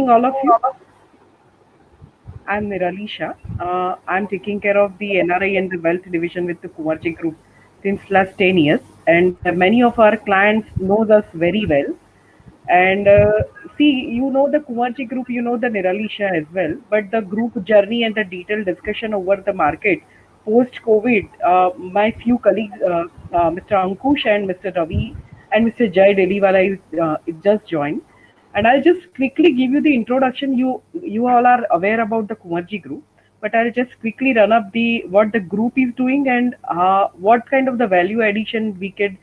All of you. I'm Nirali Shah. I'm taking care of the NRI and the Wealth Division with the Kumarji Group since last 10 years, and many of our clients knows us very well. And see, you know the Kumarji Group, you know the Nirali Shah as well, but the group journey and the detailed discussion over the market post-COVID, my few colleagues, Mr. Ankush and Mr. Ravi and Mr. Jai Deliwala is just joined. And I'll just quickly give you the introduction. You all are aware about the Kumarji Group, but I'll just quickly run up the what the group is doing and what kind of the value addition we could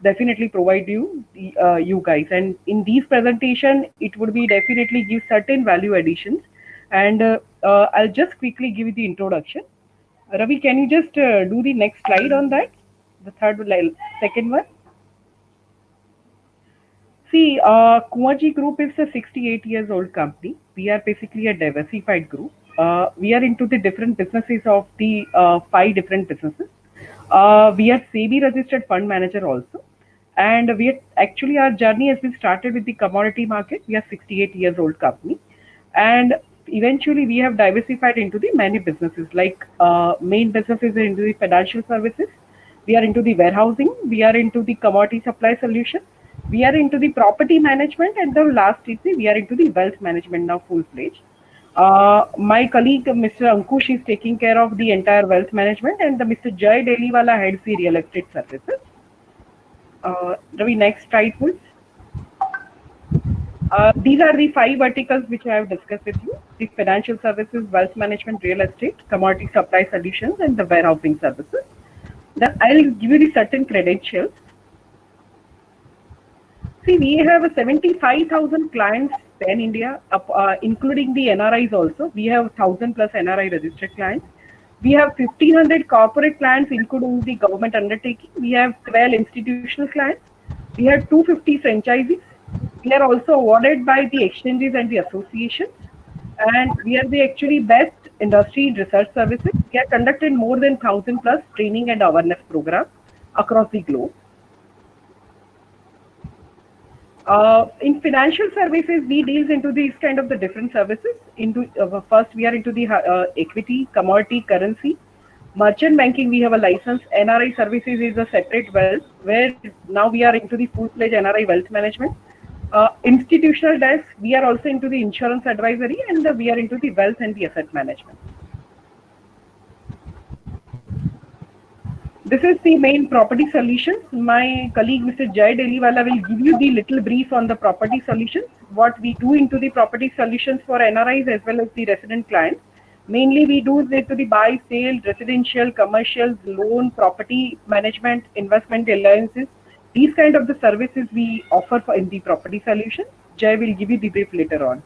definitely provide you guys. And in these presentation, it would be definitely give certain value additions. And I'll just quickly give you the introduction. Ravi, can you just do the next slide on that? The second one. See, Kumaji Group is a 68 years old company. We are basically a diversified group. We are into the different businesses of the five different businesses. We are SEBI registered fund manager also. And we are, actually our journey has been started with the commodity market. We are 68 years old company. And eventually we have diversified into the many businesses like main businesses are into the financial services. We are into the warehousing. We are into the commodity supply solution. We are into the property management, and the last is we are into the wealth management now full fledged. My colleague Mr. Ankush is taking care of the entire wealth management, and the Mr. Jai Deliwala heads the real estate services. Ravi, next slide, please. These are the five verticals which I have discussed with you: the financial services, wealth management, real estate, commodity supply solutions, and the warehousing services. Then I'll give you the certain credentials. See, we have 75,000 clients pan India, including the NRIs also. We have 1,000 plus NRI registered clients. We have 1,500 corporate clients, including the government undertaking. We have 12 institutional clients. We have 250 franchisees. We are also awarded by the exchanges and the associations. And we are the actually best industry in research services. We have conducted more than 1,000 plus training and awareness programs across the globe. In financial services, we deals into these kind of the different services. Into first, we are into the equity, commodity, currency, merchant banking. We have a license. NRI services is a separate wealth, where now we are into the full-fledged NRI wealth management. Institutional desk, we are also into the insurance advisory, and we are into the wealth and the asset management. This is the main property solutions. My colleague Mr. Jai Deliwala will give you the little brief on the property solutions, what we do into the property solutions for NRIs as well as the resident clients. Mainly we do it to the buy, sale, residential, commercial, loan, property management, investment alliances. These kind of the services we offer for in the property solution. Jai will give you the brief later on.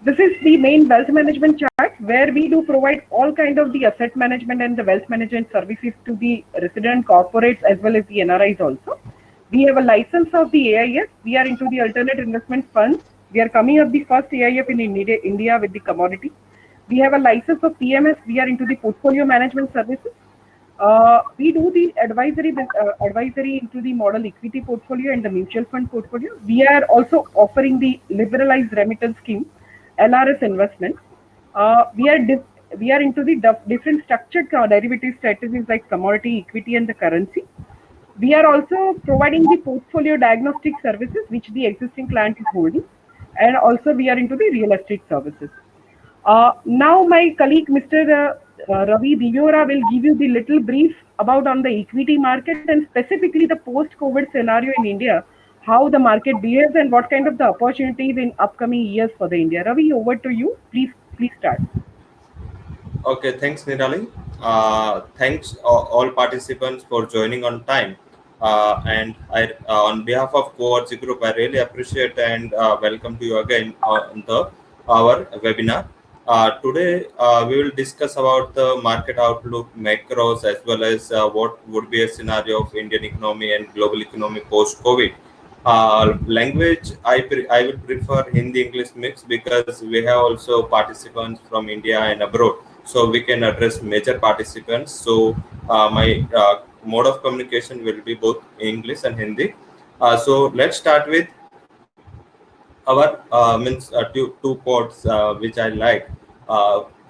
This is the main wealth management chart where we do provide all kind of the asset management and the wealth management services to the resident corporates as well as the NRIs also. We have a license of the AIF. We are into the alternate investment funds. We are coming up the first AIF in India with the commodity. We have a license of PMS. We are into the portfolio management services. We do the advisory into the model equity portfolio and the mutual fund portfolio. We are also offering the liberalized remittance scheme, LRS investments. We are into the different structured derivative strategies like commodity, equity, and the currency. We are also providing the portfolio diagnostic services which the existing client is holding, and also we are into the real estate services. Now my colleague Mr. Ravi Divyora will give you the little brief about on the equity market and specifically the post-COVID scenario in India, how the market behaves and what kind of the opportunities in upcoming years for the India. Ravi, over to you. Please start. Okay, thanks Nirali. Thanks all participants for joining on time. And I, on behalf of Kumarji Group, I really appreciate and welcome to you again on our webinar. Today, we will discuss about the market outlook, macros, as well as what would be a scenario of Indian economy and global economy post-COVID. Language, I will prefer Hindi English mix because we have also participants from India and abroad, so we can address major participants. So my mode of communication will be both English and Hindi. So let's start with our means two quotes which I like.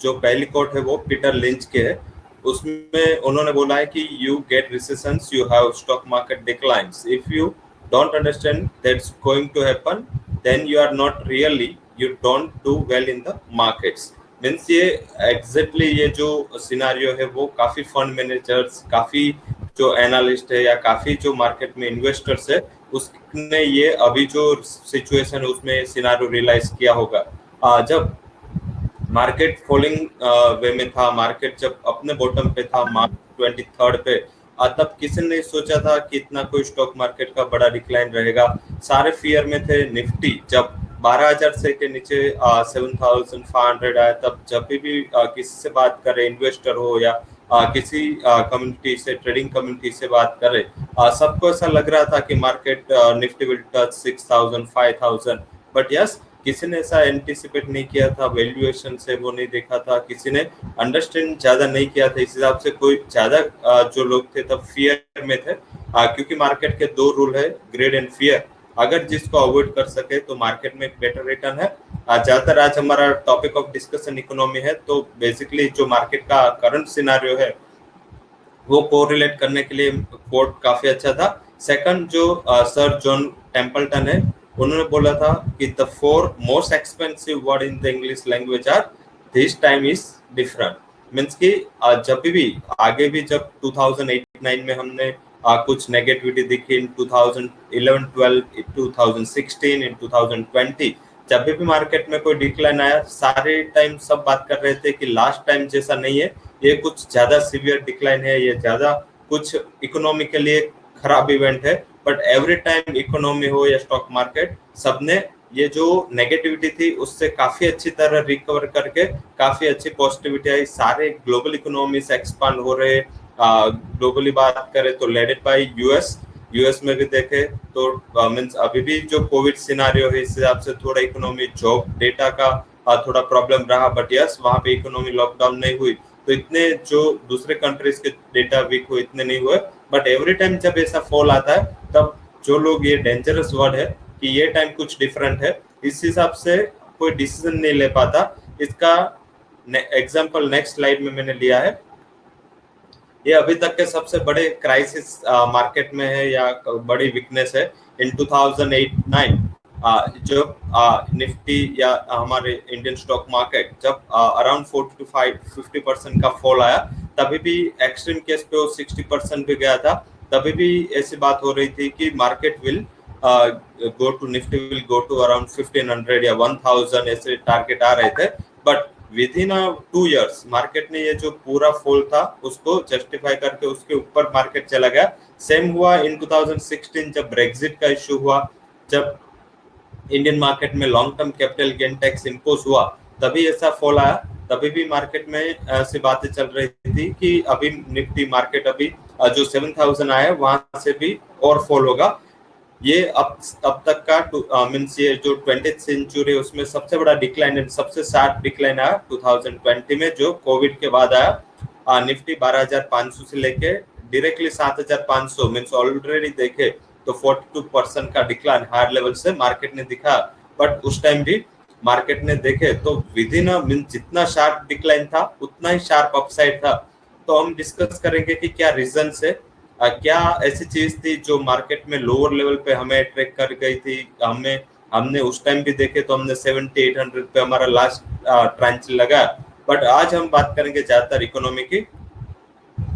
जो पहली coat है वो Peter lynch के है. उसमें उन्होंने बोला है कि you get recessions, you have stock market declines. If you don't understand that's going to happen, then you are not really, you don't do well in the markets. Means ये exactly ये जो सिनारियो है वो काफी fund managers, काफी जो analyst है या काफी जो मार्केट में इन्वेस्टर्स है उसने ये अभी जो सिचुएशन है उसमें सिनारियो रियलाइज किया होगा. जब मार्केट फॉलिंग वे में था, मार्केट जब अपने बॉटम पे था मार्च 23 पे, तब किसी ने सोचा था कि इतना कोई स्टॉक मार्केट का बड़ा डिक्लाइन रहेगा. सारे फियर में थे. निफ्टी जब 12,000 से के नीचे 7,500 आया, तब जब भी किसी से बात करे, इन्वेस्टर हो या किसी कम्युनिटी से, ट्रेडिंग कम्युनिटी से बात करे, सबको ऐसा लग रहा था कि market Nifty will touch 6,000 5,000. But yes, किसी ने ऐसा एंटिसिपेट नहीं किया था, वैल्यूएशन से वो नहीं देखा था, किसी ने अंडरस्टैंड ज्यादा नहीं किया था. इस हिसाब से कोई ज्यादा जो लोग थे तब फियर में थे, क्योंकि मार्केट के दो रूल है, ग्रेड एंड फियर. अगर जिसको अवॉइड कर सके तो मार्केट में बेटर रिटर्न है. ज्यादातर आज हमारा टॉपिक ऑफ डिस्कशन इकोनॉमी है, तो बेसिकली जो मार्केट का करंट सिनारियो है वो कोरिलेट करने के लिए कोट काफी अच्छा था. सेकंड जो सर जॉन टेम्पल्टन है, उन्होंने बोला था कि the 4 most expensive word in the English language are this time is different. Means कि जब भी आगे भी जब 2008-9 में हमने कुछ नेगेटिविटी दिखी, इन 2011-12, 2016, इन 2020, जब भी मार्केट में कोई डिक्लाइन आया, सारे टाइम सब बात कर रहे थे कि लास्ट टाइम जैसा नहीं है, ये कुछ ज्यादा सीवियर डिक्लाइन है, ये ज्यादा कुछ इकोनॉमी के लिए खराब इवेंट है. बट एवरी टाइम इकोनॉमी हो या स्टॉक मार्केट, सबने ये जो नेगेटिविटी थी उससे काफी अच्छी तरह रिकवर करके काफी अच्छी पॉजिटिविटी आई. सारे ग्लोबल इकोनॉमी से एक्सपांड हो रहे. ग्लोबली बात करें तो लेडेड बाय यूएस में भी देखे तो मीन्स अभी भी जो कोविड सिनारियो है इस हिसाब से थोड़ा इकोनॉमी, जॉब डेटा का थोड़ा प्रॉब्लम रहा. बट यस, वहां पे इकोनॉमी लॉकडाउन नहीं हुई, तो इतने जो दूसरे कंट्रीज के डेटा वीक हुए इतने नहीं हुए. बट एवरी टाइम जब ऐसा फॉल आता है तब जो लोग, ये डेंजरस वर्ड है कि ये टाइम कुछ डिफरेंट है, इस हिसाब से कोई डिसीजन नहीं ले पाता. इसका एग्जांपल नेक्स्ट स्लाइड में मैंने लिया है. ये अभी तक के सबसे बड़े क्राइसिस मार्केट में है या बड़ी वीकनेस है. इन 2008-9 जब निफ्टी या हमारे इंडियन स्टॉक मार्केट जब अराउंड 40-50% का फॉल आया, तभी भी एक्सट्रीम केस पे वो 60% भी गया था. तभी भी ऐसी बात हो रही थी कि market will go to, Nifty will go to around 1500 या 1000, ऐसे टारगेट आ रहे थे. But within 2 years market ने ये जो पूरा फॉल था उसको जस्टिफाई करके उसके ऊपर मार्केट चला गया. सेम हुआ इन 2016 जब ब्रेक्जिट का इश्यू हुआ, जब इंडियन मार्केट में long term capital gain tax impose हुआ, तभी ऐसा फॉल आया. तभी भी मार्केट में ऐसी बातें चल रही थी कि अभी निफ्टी मार्केट अभी जो 7000 आया वहां से भी और फॉल होगा. ये अब तक का मीन्स ये जो 20th सेंचुरी उसमें सबसे बड़ा डिक्लाइन, सबसे शार्प डिक्लाइन आया 2020 में, जो कोविड के बाद आया. निफ्टी 12,500 से लेके डायरेक्टली 7,500, मीन्स ऑलरेडी देखे तो 42% का डिक्लाइन हायर लेवल से मार्केट ने दिखा. बट उस टाइम भी मार्केट ने देखे तो विद इन मीन्स जितना शार्प डिक्लाइन था उतना ही शार्प अपसाइड था. तो हम डिस्कस करेंगे कि क्या रीजन है, क्या ऐसी चीज थी जो मार्केट में लोअर लेवल पे हमें ट्रैक कर गई थी. हमने उस टाइम भी देखे तो हमने 70-800 पे हमारा लास्ट ट्रांच लगा. बट आज हम बात करेंगे ज्यादातर इकोनॉमी की.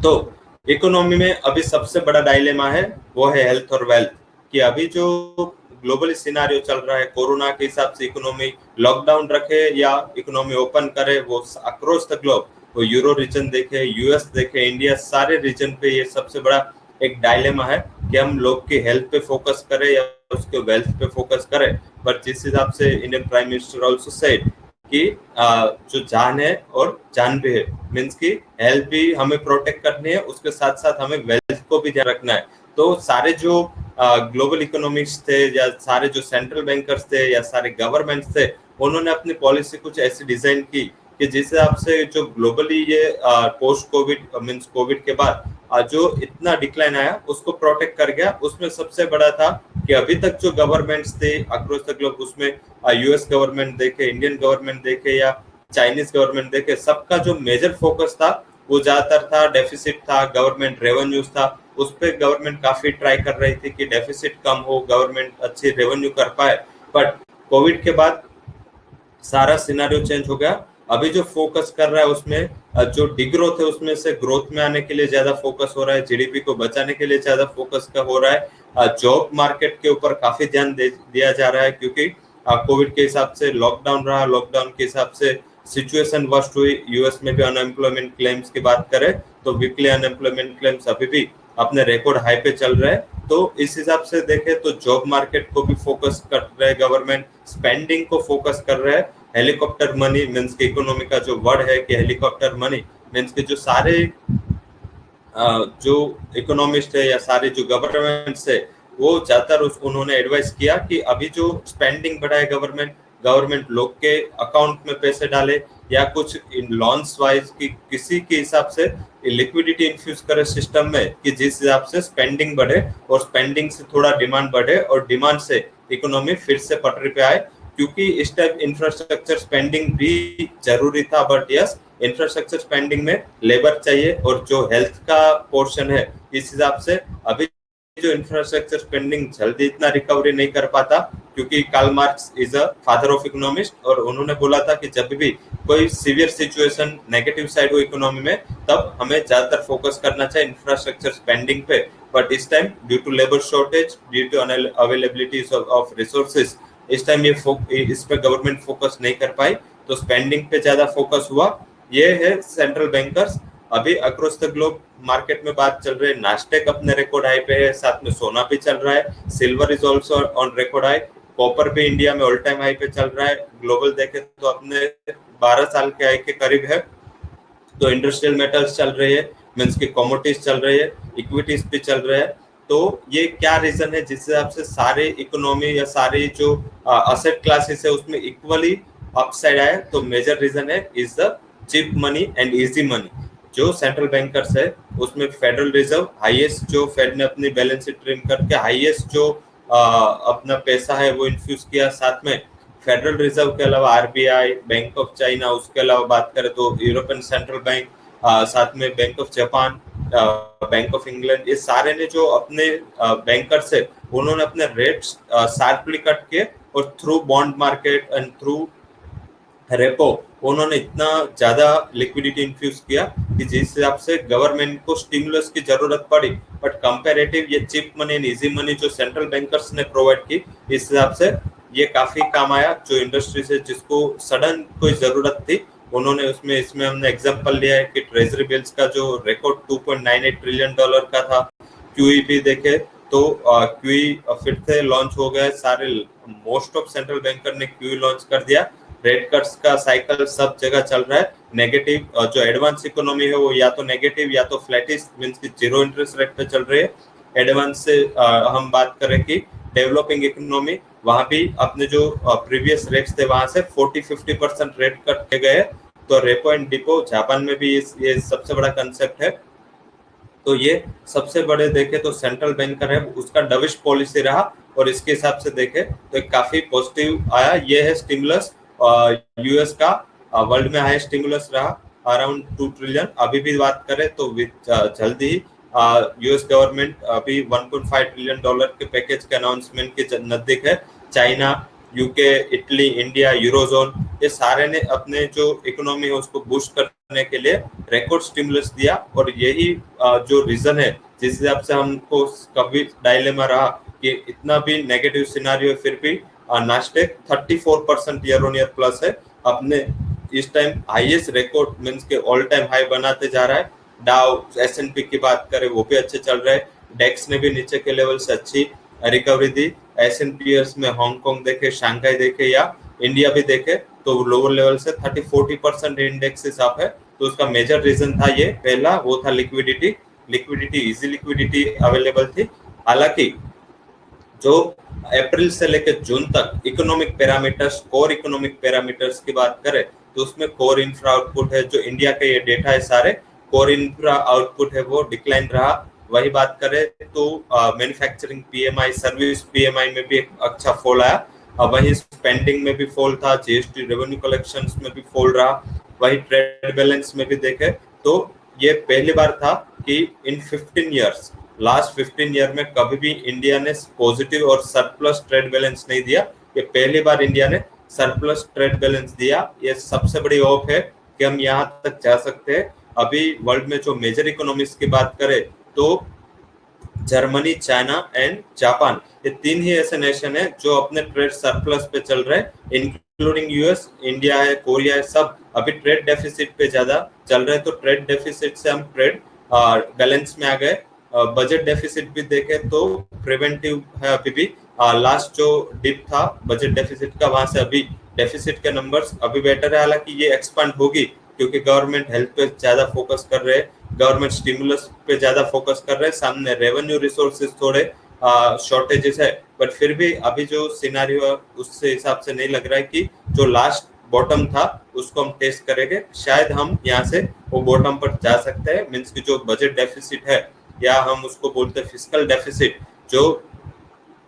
तो इकोनॉमी में अभी सबसे बड़ा डायलेमा है वो है हेल्थ और वेल्थ. कि अभी जो ग्लोबली सिनारियो चल रहा है, कोरोना के हिसाब से इकोनॉमी लॉकडाउन रखे या इकोनॉमी ओपन करे, वो अक्रॉस द ग्लोब, वो यूरो रीजन देखे, यूएस देखे, इंडिया, सारे रीजन पे ये सबसे बड़ा एक डायलेमा है कि हम लोग के हेल्थ पे फोकस करें या उसके वेल्थ पे फोकस करें. बट जिस हिसाब से Indian prime minister also said कि जो जान है और जान भी है, मीन्स की हेल्थ भी हमें प्रोटेक्ट करनी है, उसके साथ साथ हमें वेल्थ को भी ध्यान रखना है. तो सारे जो ग्लोबल इकोनॉमिक्स थे या सारे जो सेंट्रल बैंकर्स थे या सारे गवर्नमेंट्स थे, उन्होंने अपनी पॉलिसी कुछ ऐसी डिजाइन की कि जिस हिसाब से जो ग्लोबली ये पोस्ट कोविड मीन्स कोविड के बाद जो इतना डिक्लाइन आया उसको प्रोटेक्ट कर गया. उसमें सबसे बड़ा था कि अभी तक जो गवर्नमेंट्स थे अक्रॉस द ग्लोब, उसमें यूएस गवर्नमेंट देखे, इंडियन गवर्नमेंट देखे या चाइनीज गवर्नमेंट देखे, सबका जो मेजर फोकस था वो ज्यादातर था डेफिसिट था, गवर्नमेंट रेवेन्यूज था। उस पर गवर्नमेंट काफी ट्राई कर रही थी कि डेफिसिट कम हो, गवर्नमेंट अच्छी रेवेन्यू कर पाए। बट कोविड के बाद सारा सिनारियो चेंज हो गया। अभी जो फोकस कर रहा है उसमें जो डिग्रोथ है उसमें से ग्रोथ में आने के लिए ज्यादा फोकस हो रहा है, जीडीपी को बचाने के लिए ज्यादा फोकस का हो रहा है। जॉब मार्केट के ऊपर काफी ध्यान दिया जा रहा है, क्योंकि कोविड के हिसाब से लॉकडाउन रहा, लॉकडाउन के हिसाब से सिचुएशन वर्स्ट हुई। यूएस में भी अनएम्प्लॉयमेंट क्लेम्स की बात करें तो वीकली अनएम्प्लॉयमेंट क्लेम्स अभी भी अपने रिकॉर्ड हाई पे चल रहे हैं। तो इस हिसाब से देखें तो जॉब मार्केट को भी फोकस कर रहे हैं, गवर्नमेंट स्पेंडिंग को फोकस कर रहे हैं। हेलीकॉप्टर मनी मीन्स की इकोनॉमी का जो वर्ड है कि हेलीकॉप्टर मनी मीन्स के जो सारे जो इकोनॉमिस्ट है या सारे जो गवर्नमेंट्स है वो ज्यादातर उन्होंने एडवाइस किया कि अभी जो स्पेंडिंग बढ़ाए गवर्नमेंट लोग के अकाउंट में पैसे डाले या कुछ लॉन्स वाइज की किसी के हिसाब से लिक्विडिटी इन्फ्यूज करे सिस्टम में, कि जिस हिसाब से स्पेंडिंग बढ़े और स्पेंडिंग से थोड़ा डिमांड बढ़े और डिमांड से इकोनॉमी फिर से पटरी पे आए। क्योंकि इस टाइप इंफ्रास्ट्रक्चर स्पेंडिंग भी जरूरी था, बट यस इंफ्रास्ट्रक्चर स्पेंडिंग में लेबर चाहिए और जो हेल्थ का पोर्शन है, इस हिसाब से अभी जो इंफ्रास्ट्रक्चर स्पेंडिंग जल्दी इतना रिकवरी नहीं कर पाता। क्योंकि Karl Marx is a father of economist और उन्होंने बोला था कि जब भी कोई सीवियर सिचुएशन नेगेटिव साइड हो इकोनॉमी में, तब हमें ज्यादातर फोकस करना चाहिए इंफ्रास्ट्रक्चर स्पेंडिंग पे। बट इस time due to labour shortage, due to availability of resources, इस टाइम इस पे गवर्नमेंट फोकस नहीं कर पाई, तो स्पेंडिंग पे ज्यादा फोकस हुआ। ये है सेंट्रल बैंकर्स। अभी अक्रॉस द ग्लोब मार्केट में बात चल रही है, नास्टेक अपने रिकॉर्ड हाई पे है, साथ में सोना भी चल रहा है, silver is also on record high, copper भी इंडिया में ऑल टाइम हाई पे चल रहा है। ग्लोबल देखे तो अपने 12 साल के हाई के करीब है। तो इंडस्ट्रियल मेटल्स चल रही है, मीन्स की कमोडिटीज चल रही है, इक्विटीज भी चल रहे हैं। तो ये क्या रीजन है जिस हिसाब से सारे इकोनॉमी या सारे जो असेट क्लासेस है उसमें इक्वली अपसाइड आए? तो मेजर रीजन है is the chip money and easy money. जो सेंट्रल बैंकर्स है उसमें फेडरल रिजर्व हाईएस्ट, जो फेड ने अपनी बैलेंस शीट ट्रिम करके हाईएस्ट जो अपना पैसा है वो इन्फ्यूज किया। साथ में फेडरल रिजर्व के अलावा आरबीआई, बैंक ऑफ चाइना, उसके अलावा बात करें तो यूरोपियन सेंट्रल बैंक, साथ में bank of Japan, bank of England, ये सारे ने जो अपने बैंकर्स है उन्होंने अपने रेट्स शार्पली कट किए और through bond market and through repo उन्होंने इतना ज्यादा लिक्विडिटी इन्फ्यूज किया कि जिस हिसाब से गवर्नमेंट को स्टिमुलस की जरूरत पड़ी। बट कंपैरेटिव ये chip money and easy money जो सेंट्रल बैंकर्स ने प्रोवाइड की, इस हिसाब से ये काफी काम आया। जो इंडस्ट्री से जिसको सडन कोई जरूरत थी उन्होंने इसमें हमने एग्जांपल लिया है कि ट्रेजरी बिल्स का जो रिकॉर्ड $2.98 ट्रिलियन का था। क्यूई भी देखे तो क्यूई फिर से लॉन्च हो गया, सारे मोस्ट ऑफ सेंट्रल बैंकर ने क्यूई लॉन्च कर दिया। रेट कट्स का साइकिल सब जगह चल रहा है। नेगेटिव जो एडवांस इकोनॉमी है वो या तो नेगेटिव या तो फ्लैटिश मींस की जीरो इंटरेस्ट रेट पे चल रही है। एडवांस से हम बात करें कि डेवलपिंग इकोनॉमी, वहां भी अपने जो प्रीवियस रेट्स थे वहां से 40-50% रेट कट किए गए। तो रेपो एंड डिपो जापान में भी ये सबसे बड़ा कंसेप्ट है। तो ये सबसे बड़े देखे तो सेंट्रल बैंकर है उसका डविश पॉलिसी रहा, और इसके हिसाब से देखे तो काफी पॉजिटिव आया। ये है स्टिमुलस यूएस का वर्ल्ड में हाई स्टिमुलस रहा अराउंड 2 ट्रिलियन। अभी भी बात करें तो जल्दी ही यूएस गवर्नमेंट अभी $1.5 ट्रिलियन के पैकेज के अनाउंसमेंट के नजदीक है। China, UK, Italy, India, eurozone, ये सारे ने अपने जो इकोनॉमी है उसको बूस्ट करने के लिए रिकॉर्ड स्टिमुलस दिया। और यही जो रीजन है जिस हिसाब से हमको कभी डायलेमा रहा कि इतना भी नेगेटिव सिनारियो फिर भी Nasdaq 34% year on year plus है, अपने इस टाइम हाईएस्ट रिकॉर्ड मींस के ऑल टाइम हाई बनाते जा रहा है। डाउ, एसएनपी की बात करें वो भी अच्छे चल रहे हैं। डेक्स ने भी नीचे के लेवल से अच्छी रिकवरी दी। एसएनपीएस में हांगकांग देखे, शंघाई देखे या इंडिया भी देखे तो लोअर लेवल से 30-40% इंडेक्स हिसाब है। तो उसका मेजर रीजन था ये, पहला वो था लिक्विडिटी, इजी लिक्विडिटी अवेलेबल थी। हालांकि जो अप्रैल से लेकर जून तक economic parameters, core economic parameters की बात करें तो उसमें कोर इंफ्रा आउटपुट है, जो इंडिया के ये डेटा है सारे, कोर इंफ्रा आउटपुट है वो डिक्लाइन रहा वही बात करें तो मैन्युफैक्चरिंग पीएमआई, सर्विस पीएमआई में भी एक अच्छा फॉल आया। वही स्पेंडिंग में भी फॉल था, जीएसटी रेवेन्यू कलेक्शंस में भी फॉल रहा, वही ट्रेड बैलेंस में भी देखे तो ये पहली बार था कि इन 15 इयर्स, लास्ट 15 ईयर में कभी भी इंडिया ने पॉजिटिव और सरप्लस ट्रेड बैलेंस नहीं दिया। ये पहली बार इंडिया ने सरप्लस ट्रेड बैलेंस दिया। ये सबसे बड़ी होप है कि हम यहाँ तक जा सकते हैं। अभी वर्ल्ड में जो मेजर इकोनॉमीज की बात करें तो जर्मनी, चाइना एंड जापान, ये तीन ही ऐसे नेशन है जो अपने ट्रेड सरप्लस पे चल रहे हैं, इंक्लूडिंग यूएस, इंडिया है, कोरिया है, सब अभी ट्रेड डेफिसिट पे ज्यादा चल रहे हैं। तो ट्रेड डेफिसिट से हम ट्रेड बैलेंस में आ गए। बजट डेफिसिट भी देखे तो प्रिवेंटिव है अभी भी। लास्ट जो डिप था बजट डेफिसिट का, वहां से अभी डेफिसिट के नंबर्स अभी बेटर है। हालांकि ये एक्सपांड होगी क्योंकि गवर्नमेंट हेल्थ पे ज्यादा फोकस कर रहे हैं, गवर्नमेंट स्टिमुलस पे ज्यादा फोकस कर रहे हैं, सामने रेवेन्यू रिसोर्सेज थोड़े शॉर्टेजेस है, बट फिर भी अभी जो सिनारियो है उससे हिसाब से नहीं लग रहा है कि जो लास्ट बॉटम था उसको हम टेस्ट करेंगे। शायद हम यहाँ से वो बॉटम पर जा सकते हैं। मीन्स की जो बजट डेफिसिट है या हम उसको बोलते हैं फिस्कल डेफिसिट, जो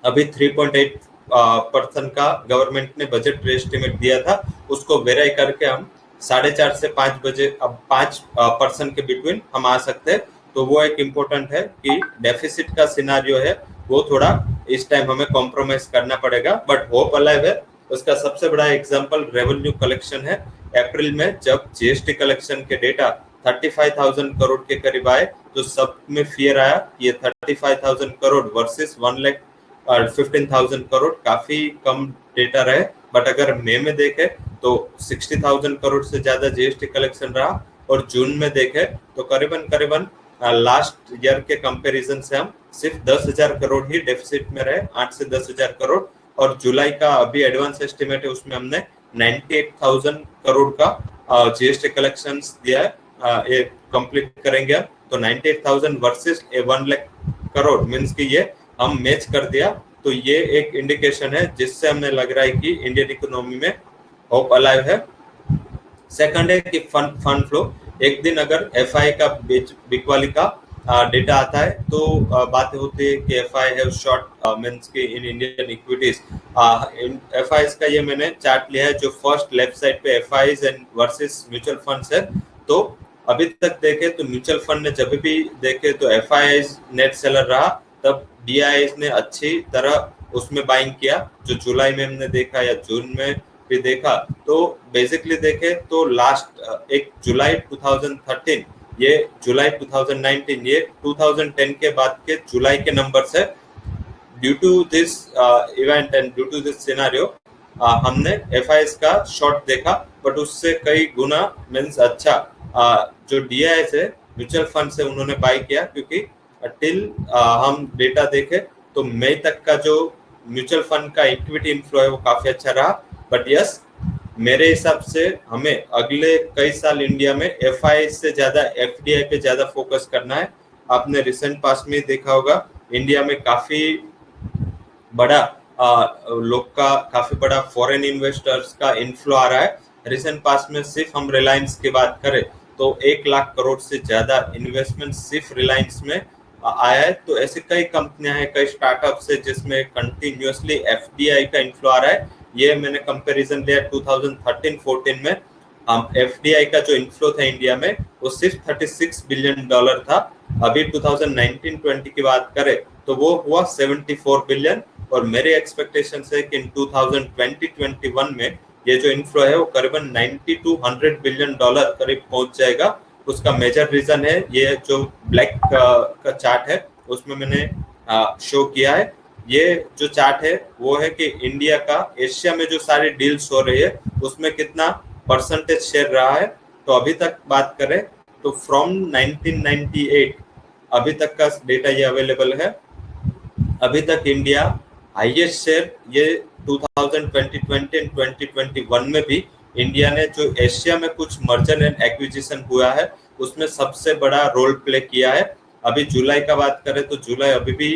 अभी 3.8% का गवर्नमेंट ने बजट एस्टिमेट दिया था, उसको वेराई करके हम 4.5 से 5 बजे अब 5% के बिटवीन हम आ सकते हैं। तो वो एक इम्पोर्टेंट है कि डेफिसिट का सिनारियो है वो थोड़ा इस टाइम हमें कॉम्प्रोमाइज करना पड़ेगा, बट होप अलाइव है। उसका सबसे बड़ा एग्जांपल रेवेन्यू कलेक्शन है। अप्रैल में जब जीएसटी कलेक्शन के डेटा 35,000 करोड़ के करीब आए तो सब में फियर आया, ये 35,000 करोड़ वर्सेस 1,15,000 करोड़ काफी कम डेटा रहे। बट अगर मई में देखें तो 60,000 करोड़ से ज्यादा जीएसटी कलेक्शन रहा, और जून में देखें तो करीबन लास्ट ईयर के कंपैरिजन से हम सिर्फ 10,000 करोड़ ही डेफिसिट में रहे, 8 से 10,000 करोड़। और जुलाई का अभी एडवांस एस्टिमेट है, उसमें हमने 98,000 करोड़ का जीएसटी कलेक्शन दिया है। ये कंप्लीट करेंगे हम तो 98,000 वर्सेस 1 लाख करोड़, मीन्स की ये हम मैच कर दिया। तो ये एक इंडिकेशन है जिससे हमें लग रहा है कि इंडियन इकोनॉमी में होप अलाइव है। सेकंड है कि फंड फ्लो। एक दिन अगर एफआई का बिकवाली का डेटा आता है तो बात होती है कि एफआई हैव शॉर्ट मींस के इन इंडियन इक्विटीज। एफआईज का ये मैंने चार्ट लिया है जो फर्स्ट लेफ्ट साइड पे FIIs and versus mutual funds है। तो अभी तक देखे तो म्यूचुअल फंड ने जब भी देखे तो एफआईज नेट सेलर रहा, तब डीआईज ने अच्छी तरह उसमें बाइंग किया, जो जुलाई में हमने देखा या जून में भी देखा। तो बेसिकली देखे तो लास्ट एक जुलाई 2013, ये जुलाई 2019, ये 2010 के बाद के जुलाई के नंबर्स है। Due to this event and due to this scenario हमने एफआईएस का शॉर्ट देखा, बट उससे कई गुना मींस अच्छा जो डीआईएस है म्यूचुअल फंड से उन्होंने बाय किया, क्योंकि टिल हम डेटा देखे तो मई तक का जो म्यूचुअल फंड का इक्विटी इनफ्लो है वो काफी अच्छा रहा। बट यस, मेरे हिसाब से हमें अगले कई साल इंडिया में एफआई से ज्यादा एफडीआई पे ज्यादा फोकस करना है। आपने रिसेंट पास में देखा होगा इंडिया में काफी बड़ा लोग का काफी बड़ा फॉरेन इन्वेस्टर्स का इनफ्लो आ रहा है। रिसेंट पास में सिर्फ हम रिलायंस की बात करें तो 1 लाख करोड़ से ज्यादा इन्वेस्टमेंट सिर्फ रिलायंस में आया है। तो ऐसे कई कंपनियां हैं, कई स्टार्टअप्स है जिसमें कंटिन्यूअसली एफडीआई का इनफ्लो आ रहा है। ये मैंने कंपैरिजन लिया 2013-14 में। एफडीआई का जो इनफ्लो था इंडिया में वो सिर्फ $36 बिलियन था। अभी 2019-20 की बात करें तो वो हुआ 74 बिलियन, और मेरे एक्सपेक्टेशन है कि इन 2020-21 में ये जो इनफ्लो है वो करीबन 90 to 100 बिलियन डॉलर करीब पहुंच जाएगा। उसका मेजर रीजन है ये जो ब्लैक का चार्ट है उसमें मैंने शो किया है। ये जो चार्ट है वो है कि इंडिया का एशिया में जो सारी डील्स हो रही है उसमें कितना परसेंटेज शेयर रहा है। तो अभी तक बात करें तो फ्रॉम 1998 अभी तक का डेटा ये अवेलेबल है। अभी तक इंडिया हाईएस्ट शेयर ये 2020 एंड 2021 में भी इंडिया ने जो एशिया में कुछ मर्जर एंड एक्विजिशन हुआ है उसमें सबसे बड़ा रोल प्ले किया है। अभी जुलाई का बात करें तो जुलाई अभी भी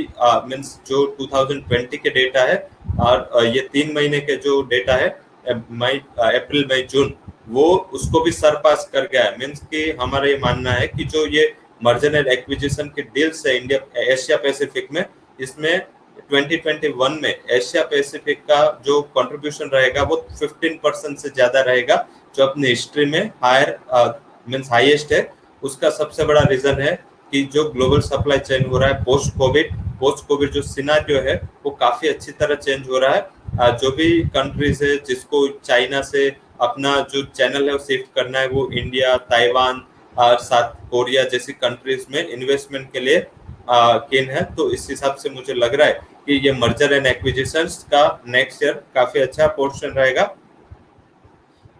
मींस जो 2020 के डेटा है और ये 3 महीने के जो डेटा है अप्रैल मई जून, वो उसको भी सरपास कर गया है। मींस कि हमारा ये मानना है कि जो ये मर्जर एंड एक्विजिशन की डील्स है इंडिया एशिया पैसिफिक में, इसमें 2021 में एशिया पैसिफिक का जो कंट्रीब्यूशन रहेगा वो 15% से ज्यादा रहेगा, जो अपनी हिस्ट्री में हायर मींस हाईएस्ट है। उसका सबसे बड़ा रीजन है कि जो ग्लोबल सप्लाई चेन हो रहा है पोस्ट कोविड जो सिनेरियो है वो काफी अच्छी तरह चेंज हो रहा है। जो भी कंट्रीज है जिसको चाइना से अपना जो चैनल है वो शिफ्ट करना है, वो इंडिया, ताइवान और साथ कोरिया जैसी कंट्रीज में इन्वेस्टमेंट के लिए केन है। तो इस हिसाब से मुझे लग रहा है कि ये मर्जर एंड एक्विजिशंस का नेक्स्ट ईयर काफी अच्छा पोर्शन रहेगा।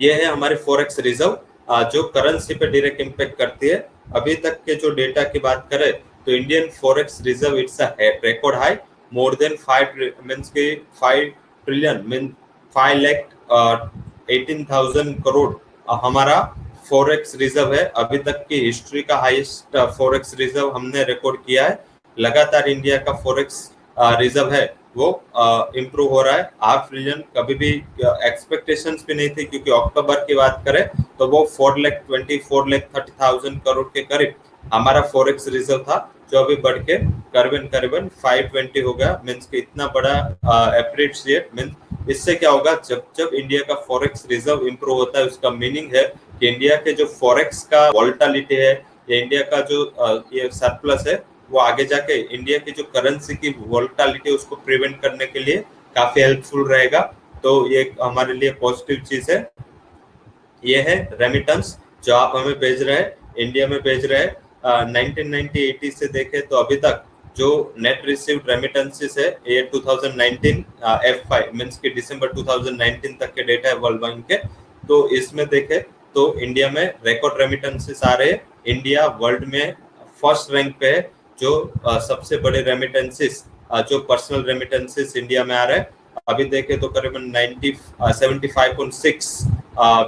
ये है हमारे फॉरेक्स रिजर्व जो करेंसी पे डायरेक्ट इम्पैक्ट करती है। अभी तक के जो डेटा की बात करें तो Indian forex reserve it's a record high, more than 5 trillion mean 5,18,000 crore हमारा फॉरेक्स रिजर्व है। अभी तक की हिस्ट्री का हाईएस्ट फॉरेक्स रिजर्व हमने रिकॉर्ड किया है। लगातार इंडिया का फॉरेक्स रिजर्व है वो इम्प्रूव हो रहा है। हाफ ट्रिलियन कभी भी एक्सपेक्टेशंस भी नहीं थी, क्योंकि अक्टूबर की बात करें तो वो 4,30,000 करोड़ के करीब हमारा फॉरेक्स रिजर्व था, जो अभी बढ़ के करीबन 520 हो गया। मीन्स कि इतना बड़ा एप्रिशिएट मीन्स इससे क्या होगा, जब इंडिया का फॉरेक्स रिजर्व इम्प्रूव होता है उसका मीनिंग है कि इंडिया के जो फॉरेक्स का वॉलेटिलिटी है या इंडिया का जो ये सरप्लस है वो आगे जाके इंडिया की जो करेंसी की वॉलेटिलिटी उसको प्रिवेंट करने के लिए काफी हेल्पफुल रहेगा। तो ये हमारे लिए पॉजिटिव चीज है। ये है रेमिटेंस जो आप हमें भेज रहे हैं, इंडिया में भेज रहे हैं। 1990-80 से देखें तो अभी तक जो नेट रिसीव्ड रेमिटेंसेस है ये 2019 F5 मींस कि दिसंबर 2019 तक के डेटा है वर्ल्ड बैंक के। तो इसमें देखें तो इंडिया में रिकॉर्ड रेमिटेंसेस आ रहे हैं। इंडिया वर्ल्ड में फर्स्ट रैंक पे है जो सबसे बड़े रेमिटेंसेस जो पर्सनल रेमिटेंसेस इंडिया में आ रहे हैं। अभी देखें तो करीबन 75.6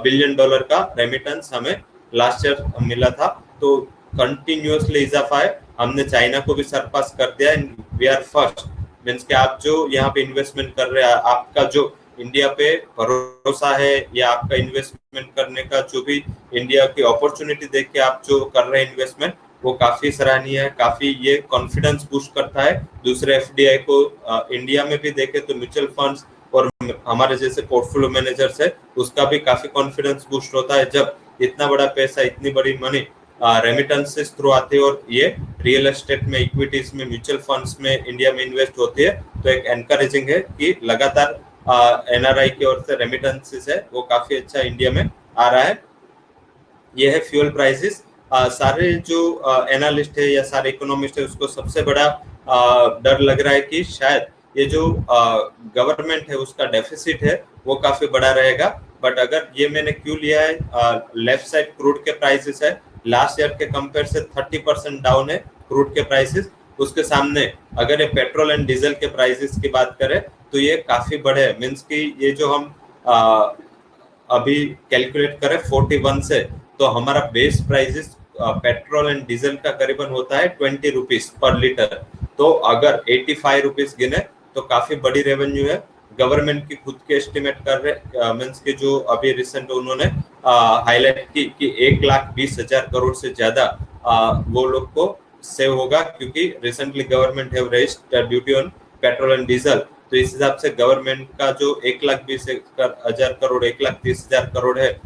बिलियन डॉलर का रेमिटेंस हमें लास्ट ईयर मिला था। तो कंटिन्यूअसली इजाफा है, हमने चाइना को भी सरपास कर दिया and we are first. Means कि आप जो यहाँ पे इन्वेस्टमेंट कर रहे हैं, आपका जो इंडिया पे भरोसा है या आपका इन्वेस्टमेंट करने का जो भी इंडिया की अपॉर्चुनिटी देख के आप जो कर रहे हैं इन्वेस्टमेंट, वो काफी सराहनीय है। काफी ये कॉन्फिडेंस बूस्ट करता है दूसरे एफडीआई को। इंडिया में भी देखे तो म्यूचुअल फंड्स और हमारे जैसे पोर्टफोलियो मैनेजर्स है उसका भी काफी कॉन्फिडेंस बूस्ट होता है जब इतना बड़ा पैसा, इतनी बड़ी मनी रेमिटेंसेस थ्रू आती है और ये रियल एस्टेट में, इक्विटीज में, म्यूचुअल फंड्स में इंडिया में इन्वेस्ट होती है। तो एक एनकरेजिंग है कि लगातार एनआरआई की ओर से रेमिटेंसेस है वो काफी अच्छा इंडिया में आ रहा है। ये है फ्यूल प्राइसेस। सारे जो एनालिस्ट है या सारे इकोनॉमिस्ट है उसको सबसे बड़ा डर लग रहा है कि शायद ये जो गवर्नमेंट है उसका डेफिसिट है वो काफी बड़ा रहेगा। बट अगर ये मैंने क्यों लिया है, लेफ्ट साइड क्रूड के प्राइसेस है लास्ट ईयर के कंपेयर से 30% डाउन है क्रूड के प्राइसेस। उसके सामने अगर ये पेट्रोल एंड डीजल के प्राइसेस की बात करें तो ये काफी बड़े है। मीन्स कि ये जो हम अभी कैलकुलेट करें 41 से, तो हमारा base prices petrol and diesel का करीबन होता है 20 रुपीज पर लीटर। तो अगर 85 रुपीज गिने तो काफी बड़ी रेवेन्यू है। गवर्नमेंट की खुद के एस्टिमेट कर रहे मीन्स के जो अभी रिसेंट उन्होंने हाईलाइट की कि 1,20,000 करोड़ से ज्यादा वो लोग को सेव होगा, क्योंकि recently government have raised duty on petrol and diesel. तो इस हिसाब से गवर्नमेंट का जो 1,20,000 करोड़ 1,30,000 करोड़ है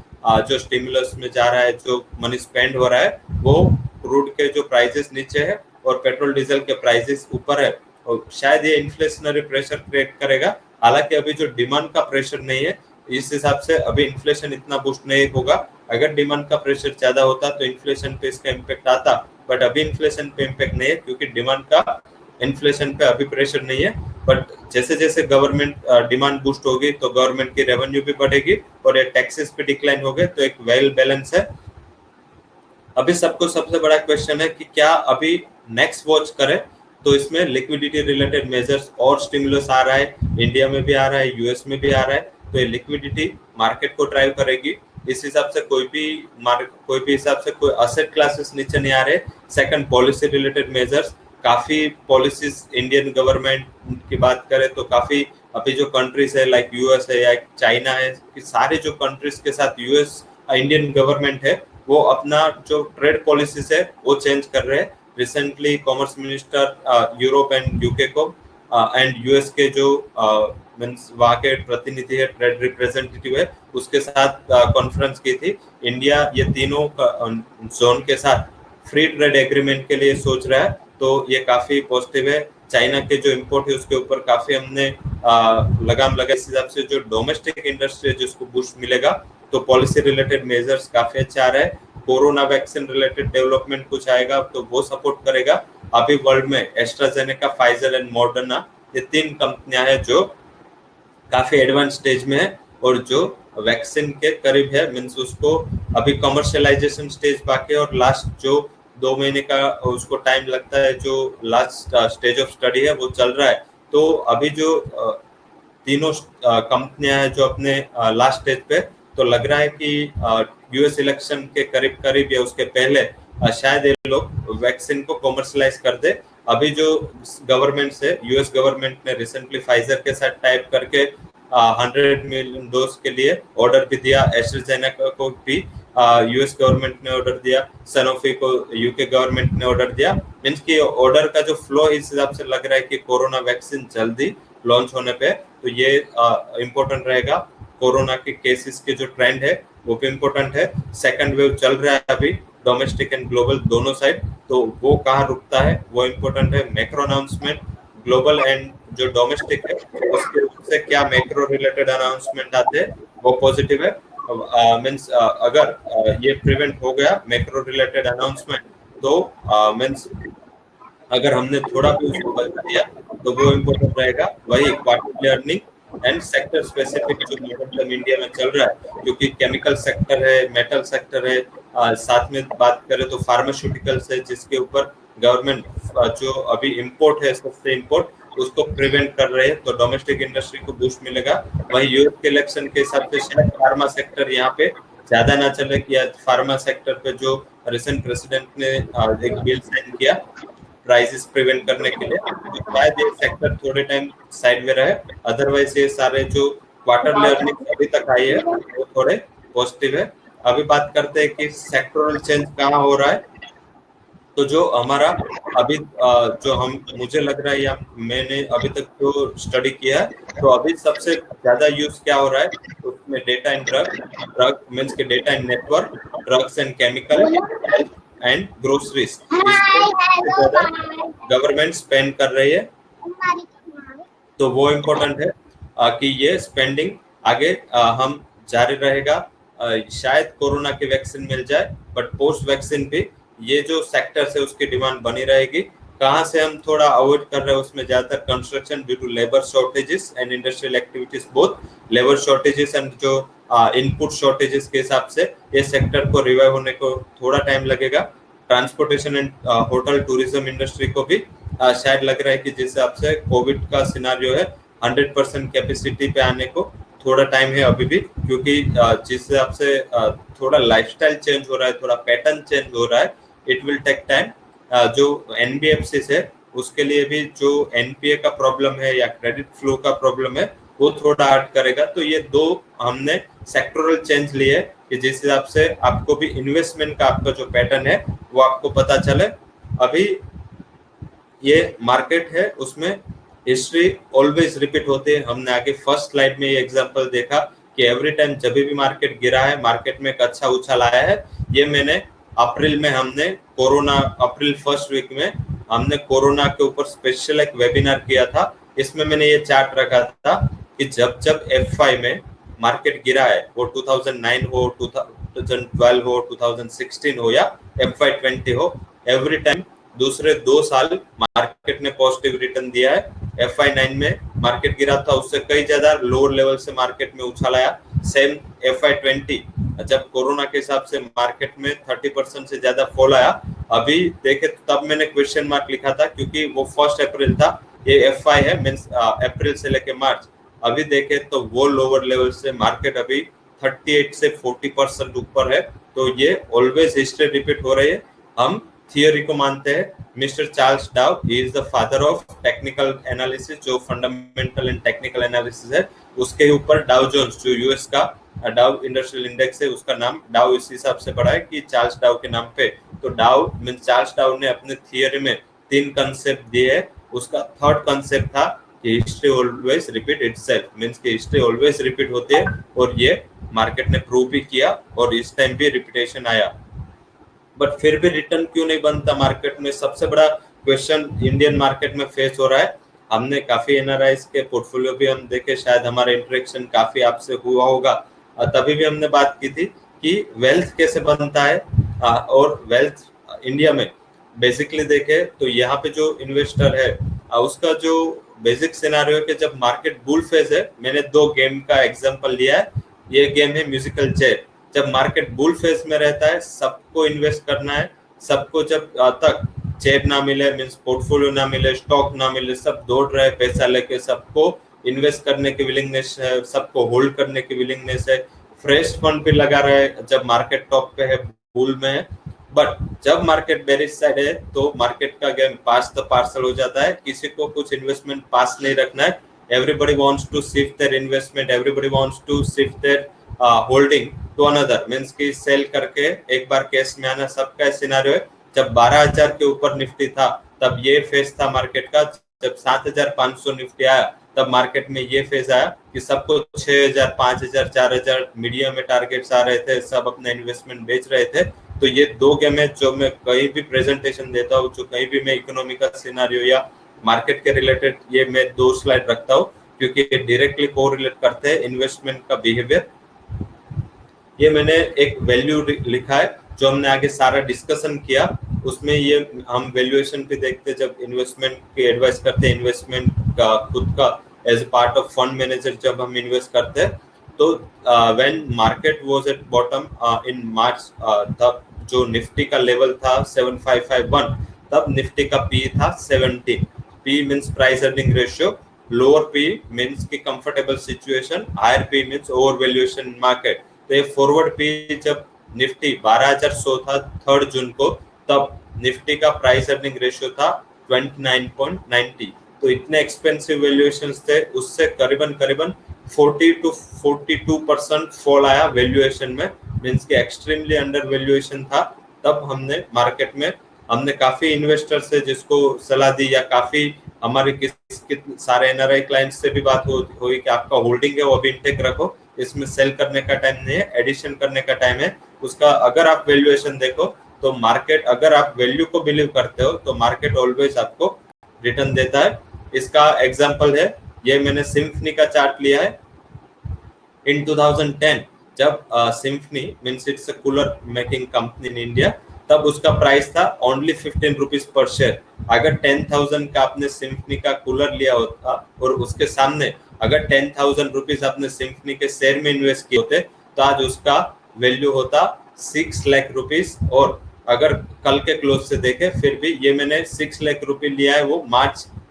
जो स्टिमुलस में जा रहा है, जो मनी स्पेंड हो रहा है, वो क्रूड के जो प्राइसेस नीचे है और पेट्रोल डीजल के प्राइसेस ऊपर है। और शायद ये इन्फ्लेशनरी प्रेशर क्रिएट करेगा। हालांकि अभी जो डिमांड का प्रेशर नहीं है, इस हिसाब से अभी इन्फ्लेशन इतना बूस्ट नहीं होगा। अगर डिमांड का प्रेशर ज्यादा होता तो इन्फ्लेशन पे इसका इम्पैक्ट आता, बट अभी इन्फ्लेशन पे इम्पैक्ट नहीं है क्योंकि डिमांड का इन्फ्लेशन पे अभी प्रेशर नहीं है। बट जैसे जैसे गवर्नमेंट डिमांड बूस्ट होगी तो गवर्नमेंट की रेवेन्यू भी बढ़ेगी और ये टैक्सेस पे डिक्लाइन हो गए, तो एक वेल बैलेंस है। अभी सबको सबसे बड़ा क्वेश्चन है कि क्या अभी नेक्स्ट वॉच करें, तो इसमें लिक्विडिटी रिलेटेड मेजर्स और स्टिमुलस आ रहा है, इंडिया में भी आ रहा है, यूएस में भी आ रहा है। तो ये लिक्विडिटी मार्केट को ड्राइव करेगी। इस हिसाब से कोई भी हिसाब से कोई असेट क्लासेस नीचे नहीं आ रहे। सेकंड, पॉलिसी रिलेटेड मेजर्स, काफी पॉलिसीज इंडियन गवर्नमेंट की बात करें तो काफी अभी जो कंट्रीज है लाइक यूएस है या चाइना है, कि सारे जो कंट्रीज के साथ यूएस इंडियन गवर्नमेंट है वो अपना जो ट्रेड पॉलिसीज है वो चेंज कर रहे हैं। Recently commerce minister Europe and UK को एंड यूएस के जो मीन्स वहाँ के प्रतिनिधि है, ट्रेड रिप्रेजेंटेटिव है, उसके साथ कॉन्फ्रेंस की थी। इंडिया ये तीनों जोन के साथ फ्री ट्रेड एग्रीमेंट के लिए सोच रहा है, तो ये काफी पॉजिटिव है। चाइना के जो इंपोर्ट है उसके ऊपर काफी हमने लगाम लगा, इस हिसाब से जो डोमेस्टिक इंडस्ट्री है जिसको बूस्ट मिलेगा, तो पॉलिसी रिलेटेड मेजर्स काफी अच्छे आ रहे हैं। कोरोना वैक्सीन रिलेटेड डेवलपमेंट कुछ आएगा तो वो सपोर्ट करेगा। अभी वर्ल्ड में एस्ट्राजेनेका, फाइजर एंड मॉडर्ना, ये 3 कंपनियां हैं जो काफी एडवांस स्टेज में है और जो वैक्सीन के करीब है, मीन्स उसको अभी कमर्शियलाइजेशन स्टेज बाकी है और लास्ट जो 2 महीने का उसको टाइम लगता है, जो लास्ट स्टेज ऑफ स्टडी है वो चल रहा है। तो अभी जो तीनों कंपनियां हैं जो अपने लास्ट स्टेज पे, तो लग रहा है कि यूएस इलेक्शन के करीब करीब या उसके पहले शायद ये लोग वैक्सीन को कॉमर्शलाइज कर दे। अभी जो गवर्नमेंट से यूएस गवर्नमेंट ने रिसेंटली फाइजर के साथ टाइप करके 100 मिलियन डोज के लिए ऑर्डर भी दिया। एस्ट्राजेनेका को भी यूएस गवर्नमेंट ने ऑर्डर दिया, सनोफी को यूके गवर्नमेंट ने ऑर्डर दिया। मीन्स की ऑर्डर का जो फ्लो इस हिसाब से लग रहा है कि कोरोना वैक्सीन जल्दी लॉन्च होने पे, तो ये इम्पोर्टेंट रहेगा। कोरोना के केसेस के जो ट्रेंड है वो भी इम्पोर्टेंट है। सेकंड वेव चल रहा है अभी डोमेस्टिक एंड ग्लोबल दोनों साइड, तो वो कहाँ रुकता है वो इम्पोर्टेंट है। मैक्रो अनाउंसमेंट ग्लोबल एंड जो डोमेस्टिक है उससे क्या मैक्रो रिलेटेड अनाउंसमेंट आते हैं वो पॉजिटिव है। मीन्स अगर ये प्रिवेंट हो गया मैक्रो रिलेटेड अनाउंसमेंट, तो मीन्स अगर हमने थोड़ा भी उसको बदल दिया तो वो इम्पोर्टेंट रहेगा। वही quarterly earning and sector specific जो मोमेंटम इंडिया में चल रहा है, क्योंकि केमिकल सेक्टर है, मेटल सेक्टर है, साथ में बात करें तो फार्मास्यूटिकल्स है, जिसके ऊपर गवर्नमेंट जो अभी इंपोर्ट है, सस्ते इंपोर्ट उसको प्रिवेंट कर रहे हैं, तो डोमेस्टिक इंडस्ट्री को बूस्ट मिलेगा। वही यूएस के इलेक्शन के हिसाब से शायद फार्मा सेक्टर यहाँ पे ज्यादा ना चले कि आज फार्मा सेक्टर पे जो रिसेंट प्रेसिडेंट ने एक बिल साइन किया प्राइसेस प्रिवेंट करने के लिए, तो शायद ये सेक्टर थोड़े टाइम साइड में रहे। अदरवाइज ये सारे जो क्वार्टरली अर्निंग अभी तक आई है वो थोड़े पॉजिटिव है। अभी बात करते हैं कि सेक्टरल चेंज कहाँ हो रहा है। तो जो हमारा अभी जो हम मुझे लग रहा है या मैंने अभी तक जो स्टडी किया है, तो अभी सबसे ज्यादा यूज क्या हो रहा है, उसमें डेटा एंड ड्रग मीन्स के data and network, drugs and chemical and groceries, government spend कर रही है। तो वो इम्पोर्टेंट है कि ये स्पेंडिंग आगे हम जारी रहेगा। शायद कोरोना की वैक्सीन मिल जाए, बट पोस्ट वैक्सीन भी ये जो सेक्टर्स है उसकी डिमांड बनी रहेगी। कहाँ से हम थोड़ा अवॉइड कर रहे हैं उसमें ज्यादातर construction due to labour shortages and industrial activities, both labour shortages and जो इनपुट शॉर्टेजेस के हिसाब से ये सेक्टर को रिवाइव होने को थोड़ा टाइम लगेगा। Transportation and hotel tourism industry को भी शायद लग रहा है कि जिस हिसाब से कोविड का सिनारियो है 100% कैपेसिटी पे आने को थोड़ा टाइम है अभी भी, क्योंकि जिस हिसाब से थोड़ा लाइफस्टाइल चेंज हो रहा है, थोड़ा पैटर्न चेंज हो रहा है, इट विल टेक टाइम। जो एनबीएफसी है उसके लिए भी जो एनपीए का प्रॉब्लम है या क्रेडिट फ्लो का प्रॉब्लम है वो थोड़ा हर्ट करेगा। तो ये दो हमने सेक्टोरल चेंज लिए कि जिस हिसाब से आपको भी इन्वेस्टमेंट का आपका जो पैटर्न है वो आपको पता चले। अभी ये मार्केट है उसमें हिस्ट्री ऑलवेज रिपीट होती है। हमने आगे फर्स्ट स्लाइड में ये एग्जांपल देखा कि एवरी टाइम जब भी मार्केट गिरा है, मार्केट में एक अच्छा उछाल आया है। ये मैंने अप्रैल में हमने कोरोना अप्रैल फर्स्ट वीक में हमने कोरोना के ऊपर स्पेशल एक वेबिनार किया था। इसमें मैंने ये चार्ट रखा था कि जब जब F5 में मार्केट गिरा है, वो 2009 हो, 2012 हो, 2016 हो या FY20 हो, एवरी टाइम दूसरे 2 साल मार्केट ने पॉजिटिव रिटर्न दिया है। FY9 में मार्केट गिरा था, उससे कई ज्यादा लोअर लेवल से मार्केट में उछाल आया। सेम FY20 जब कोरोना के हिसाब से मार्केट में 30% से ज्यादा फॉल आया। अभी देखे तो तब मैंने क्वेश्चन मार्क लिखा था क्योंकि वो 1 अप्रैल था, ये FY है मीन्स अप्रैल से लेके मार्च। अभी देखे तो वो लोअर लेवल से मार्केट अभी 38 से 40% ऊपर है। तो ये ऑलवेज हिस्ट्री रिपीट हो रही है। हम थियोरी को मानते हैं। मिस्टर चार्ल्स डाउ he is the father of technical analysis, जो फंडामेंटल एंड टेक्निकल एनालिसिस है उसके ऊपर डाउ जोन्स जो यूएस का डाउ इंडस्ट्रियल इंडेक्स है, उसका नाम डाउ इस हिसाब से पड़ा है कि चार्ल्स डाउ के नाम पे। तो डाउ मींस चार्ल्स डाउ ने अपने थियरी में 3 कंसेप्ट दिए है। उसका थर्ड कंसेप्ट था कि history always repeat itself, means कि हिस्ट्री ऑलवेज रिपीट होती है, और ये मार्केट ने प्रूव भी किया और इस टाइम भी रिपीटेशन आया। बट फिर भी रिटर्न क्यों नहीं बनता मार्केट में, सबसे बड़ा क्वेश्चन इंडियन मार्केट में फेस हो रहा है। हमने काफी एनआरआईज के पोर्टफोलियो भी हम देखे, शायद हमारा इंटरेक्शन काफी आपसे हुआ होगा, तभी भी हमने बात की थी कि वेल्थ कैसे बनता है। और वेल्थ इंडिया में बेसिकली देखे तो यहाँ पे जो इन्वेस्टर है उसका जो बेसिक सिनेरियो है कि जब मार्केट बुल फेज है, मैंने 2 गेम का एग्जांपल लिया है। ये गेम है म्यूजिकल चेयर। जब मार्केट बुल फेज में रहता है, सबको इन्वेस्ट करना है, सबको जब तक चेयर ना मिले, मींस पोर्टफोलियो ना मिले, स्टॉक ना मिले, सब दौड़ रहे पैसा लेके, सबको इन्वेस्ट करने की विलिंगनेस है, सबको होल्ड करने की विलिंगनेस है, फ्रेश फंड भी लगा रहे जब मार्केट टॉप पे है, बुल में है। बट जब मार्केट बेरिश साइड है तो मार्केट का गेम पास द पार्सल हो जाता है, किसी को कुछ इन्वेस्टमेंट पास नहीं रखना है। Everybody wants to shift their investment, everybody wants to shift their holding to another, means की सेल करके एक बार कैश में आना, सबका सिनेरियो है। जब 12,000 के ऊपर निफ्टी था तब ये फेज था मार्केट का। जब 7,500 निफ्टी आया तब मार्केट में ये फेज आया कि सबको 6,000, 5,000, 4,000 मीडियम में टारगेट्स आ रहे थे, सब अपना इन्वेस्टमेंट बेच रहे थे। तो ये 2 गेम है जो मैं कहीं भी प्रेजेंटेशन देता हूँ, जो कहीं भी मैं इकोनॉमी का सिनेरियो या मार्केट के रिलेटेड, ये मैं 2 स्लाइड रखता हूँ क्योंकि ये डायरेक्टली कोरिलेट करते हैं इन्वेस्टमेंट का बिहेवियर। ये मैंने एक वैल्यू लिखा है जो हमने आगे सारा डिस्कशन किया, उसमें ये हम वैल्यूएशन पे देखते हैं। जब इन्वेस्टमेंट की एडवाइस करते हैं, इन्वेस्टमेंट का खुद का as part of fund manager जब हम इन्वेस्ट करते हैं, तो when market was at bottom in March, तब जो निफ्टी का लेवल था 7551, तब निफ्टी का पी था 17। PE means price earning ratio, lower PE means की comfortable situation, higher PE means over valuation market. तो ये फॉरवर्ड पी जब निफ्टी 12,100 था 3 जून को, तब निफ्टी का प्राइस अर्निंग रेशियो था 29.90। तो इतने एक्सपेंसिव वैल्यूएशंस थे, उससे करीबन 40 to 42% फॉल आया वैल्यूएशन में, मींस कि एक्सट्रीमली अंडर वैल्यूएशन था। तब हमने मार्केट में काफी इन्वेस्टर से जिसको सलाह दी, या काफी हमारे सारे एनआरआई क्लाइंट्स से भी बात हुई कि आपका होल्डिंग है वो अभी इनटेक रखो, इसमें सेल करने का टाइम नहीं है, एडिशन करने का टाइम है। उसका अगर आप वैल्यूएशन देखो तो मार्केट, अगर आप वैल्यू को बिलीव करते हो तो मार्केट ऑलवेज आपको रिटर्न देता है। इसका एग्जांपल है, ये मैंने सिम्फनी का चार्ट लिया है। इन 2010 जब symphony means it's a cooler making company in India, तब उसका प्राइस था ओनली 15 रुपीज पर शेयर। अगर 10,000 का आपने सिम्फनी का कूलर लिया होता और उसके सामने अगर 10,000 रुपीज आपने सिम्फनी के शेयर में इन्वेस्ट किए होते, तो आज उसका वैल्यू होता 6 लाख रुपीज। और अगर कल के क्लोज से देखे, फिर भी ये मैंने 6 लाख रुपए लिया है, वो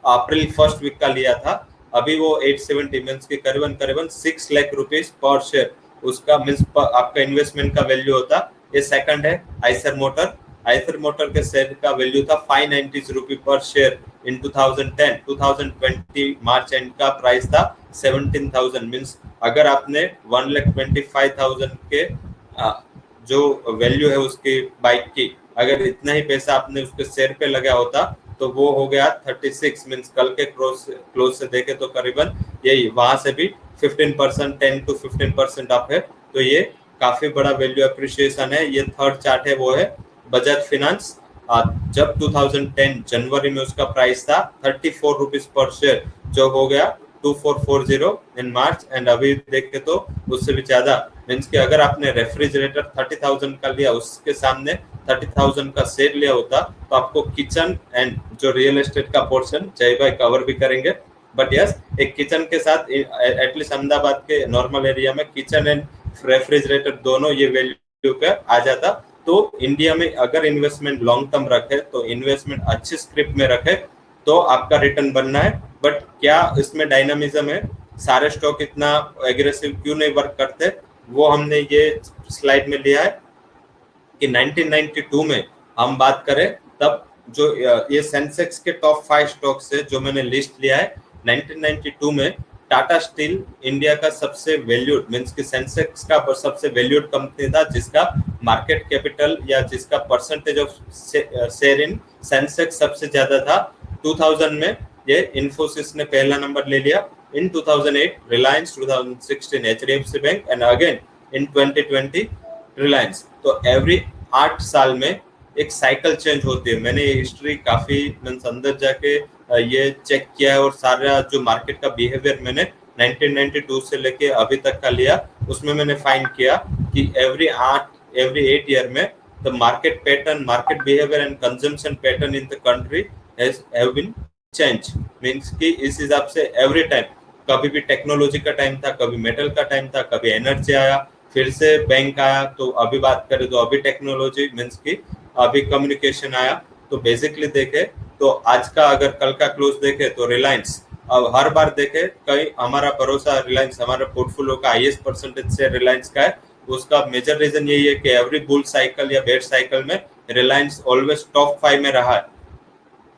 अप्रैल फर्स्ट वीक का लिया था। अभी वो 870 मींस के करीबन 6 लाख रुपीज पर शेयर उसका मींस आपका इन्वेस्टमेंट का वैल्यू होता। ये सेकंड है आइसर मोटर के शेयर का वैल्यू था 590 रुपए पर शेयर इन 2010। 2020 मार्च एंड का प्राइस था 17,000। मींस अगर आपने 1,25,000 के जो वैल्यू है उसकी बाइक की, अगर इतना ही पैसा आपने उसके शेयर पे लगा होता तो वो हो गया 36। मींस कल के क्लोज से देखे तो करीबन यही, वहां से भी 15%, 10 to 15% अप है। तो ये काफी बड़ा वैल्यू अप्रिशिएशन है। ये थर्ड चार्ट है, वो है बजाज फिनांस। जब 2010 जनवरी में उसका प्राइस था 34 रुपीज पर शेयर, जो हो गया 2440 इन मार्च। एंड अभी देखे तो उससे भी ज्यादा, मींस कि अगर आपने रेफ्रिजरेटर 30,000 का लिया, उसके सामने 30,000 का शेयर लिया होता, तो आपको किचन एंड जो रियल एस्टेट का पोर्शन जय भाई कवर भी करेंगे। बट यस, एक किचन के साथ एटलीस्ट अहमदाबाद के नॉर्मल एरिया में किचन एंड रेफ्रिजरेटर दोनों ये वैल्यू पे आ जाता। तो इंडिया में अगर इन्वेस्टमेंट लॉन्ग टर्म रखे, तो इन्वेस्टमेंट अच्छी स्क्रिप्ट में रखे तो आपका रिटर्न बनना है। बट क्या इसमें डायनामिज्म है, सारे स्टॉक इतना एग्रेसिव क्यों नहीं वर्क करते, वो हमने ये स्लाइड में लिया है कि 1992 में हम बात करें, तब जो ये सेंसेक्स के टॉप 5 स्टॉक्स है जो मैंने लिस्ट लिया है, 1992 में टाटा स्टील इंडिया का सबसे वैल्यूड मींस कि सेंसेक्स का सबसे वैल्यूड कंपनी था, जिसका मार्केट कैपिटल या जिसका percentage of share in Sensex सबसे ज्यादा था। 2000 में ये इन्फोसिस ने पहला नंबर ले लिया, इन 2008 Reliance, 2016 HDFC bank and again in 2020 Reliance. तो एवरी 8 साल में एक साइकिल चेंज होती है। मैंने ये हिस्ट्री काफी मींस अंदर जाके ये चेक किया है और सारा जो मार्केट का बिहेवियर मैंने 1992 से लेके अभी तक का लिया, उसमें मैंने फाइंड किया कि एवरी 8 ईयर में the market pattern, market behaviour and consumption pattern in the country have been change. Means कि इस हिसाब से एवरी टाइम, कभी भी टेक्नोलॉजी का टाइम था, कभी मेटल का टाइम था, कभी एनर्जी आया, फिर से बैंक आया, तो अभी बात करें तो अभी टेक्नोलॉजी मींस की अभी कम्युनिकेशन आया। तो बेसिकली देखे तो आज का अगर कल का क्लोज देखे तो रिलायंस, अब हर बार देखे कहीं हमारा भरोसा रिलायंस, हमारे पोर्टफोलियो का हाईएस्ट परसेंटेज से रिलायंस का है। उसका मेजर रीजन यही है कि एवरी बुल साइकिल या बेयर साइकिल में रिलायंस ऑलवेज टॉप 5 में रहा है।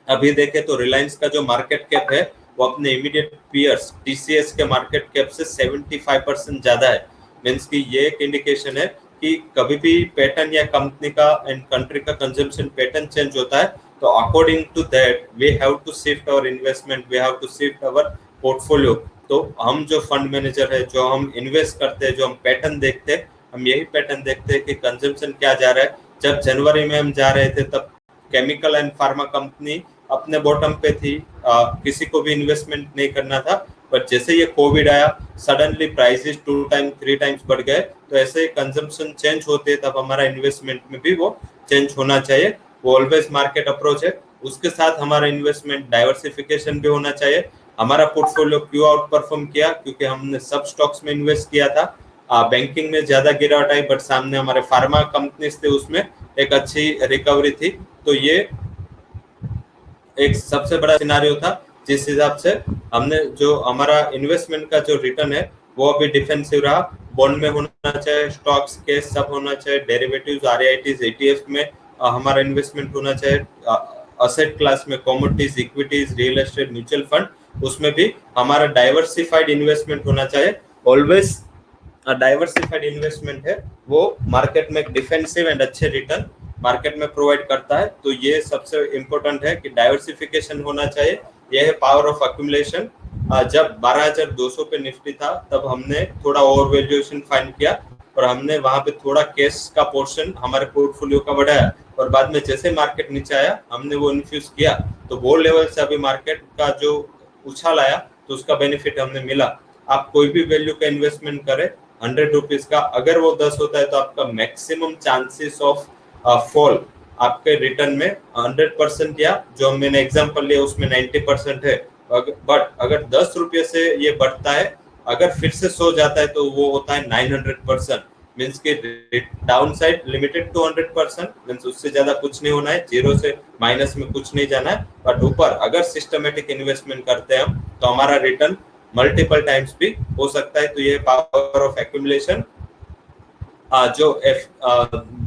अभी देखे तो रिलायंस का जो मार्केट कैप है वो अपने इमीडिएट पीयर्स टीसीएस के मार्केट कैप से 75% ज्यादा है। मींस कि ये एक इंडिकेशन है कि कभी भी पैटर्न या कंपनी का एंड कंट्री का कंजम्पशन पैटर्न चेंज होता है, तो according to that we have to shift our investment, we have to shift our portfolio. तो हम जो फंड मैनेजर है, जो हम इन्वेस्ट करते हैं, जो हम पैटर्न देखते हैं, हम यही पैटर्न देखते हैं कि कंजम्पशन क्या जा रहा है। जब जनवरी में हम जा रहे थे तब केमिकल एंड फार्मा कंपनी अपने बॉटम पे थी, किसी को भी इन्वेस्टमेंट नहीं करना था। बट जैसे ये कोविड आया, सडनली प्राइसेस 2 टाइम 3 टाइम्स बढ़ गए। तो ऐसे कंजम्पशन चेंज होते हैं, तब हमारा इन्वेस्टमेंट में भी वो चेंज होना चाहिए। वो ऑलवेज मार्केट अप्रोच है। उसके साथ हमारा इन्वेस्टमेंट डाइवर्सिफिकेशन भी होना चाहिए। हमारा पोर्टफोलियो क्यों आउट परफॉर्म किया? क्योंकि हमने सब स्टॉक्स में इन्वेस्ट किया था। बैंकिंग में ज्यादा गिरावट आई, बट सामने हमारे फार्मा कंपनीज थे, उसमें एक अच्छी रिकवरी थी। तो ये एक सबसे बड़ा सिनारियो था, जिस हिसाब से हमने जो हमारा इन्वेस्टमेंट का जो रिटर्न है वो अभी डिफेंसिव रहा। बॉन्ड में होना चाहिए, स्टॉक्स के सब होना चाहिए, डेरिवेटिव्स, आरआईटीज, ईटीएफ में हमारा इन्वेस्टमेंट होना चाहिए। असेट क्लास में commodities, equities, real estate, mutual fund, उसमें भी हमारा डाइवर्सिफाइड इन्वेस्टमेंट होना चाहिए। ऑलवेज डाइवर्सिफाइड इन्वेस्टमेंट है वो मार्केट में डिफेंसिव एंड अच्छे रिटर्न मार्केट में प्रोवाइड करता है। तो ये सबसे इम्पोर्टेंट है कि डाइवर्सिफिकेशन होना चाहिए। यह है पावर ऑफ अक्यूमुलेशन। जब 12,200 पे निफ्टी था तब हमने थोड़ा ओवर वैल्यूएशन फाइंड किया और हमने वहां पे थोड़ा कैश का पोर्शन हमारे पोर्टफोलियो का बढ़ाया, और बाद में जैसे मार्केट नीचे आया हमने वो इन्फ्यूज किया। तो वो लेवल से अभी मार्केट का जो उछाल आया तो उसका बेनिफिट हमने मिला। आप कोई भी वैल्यू का इन्वेस्टमेंट करें 100 रुपीज का, अगर वो 10 होता है तो आपका मैक्सिमम चांसेस ऑफ फॉल आपके रिटर्न में 100% या जो मैंने एग्जांपल लिया उसमें 90% है। बट अगर 10 रुपये से ये बढ़ता है, अगर फिर से 100 जाता है तो वो होता है 900%। मीन्स कि downside limited to 100%, means उससे ज्यादा कुछ नहीं होना है, जीरो से माइनस में कुछ नहीं जाना है। बट ऊपर अगर सिस्टमेटिक इन्वेस्टमेंट करते हैं हम तो हमारा रिटर्न मल्टीपल टाइम्स भी हो सकता है। तो ये पावर ऑफ एक्यूमुलेशन जो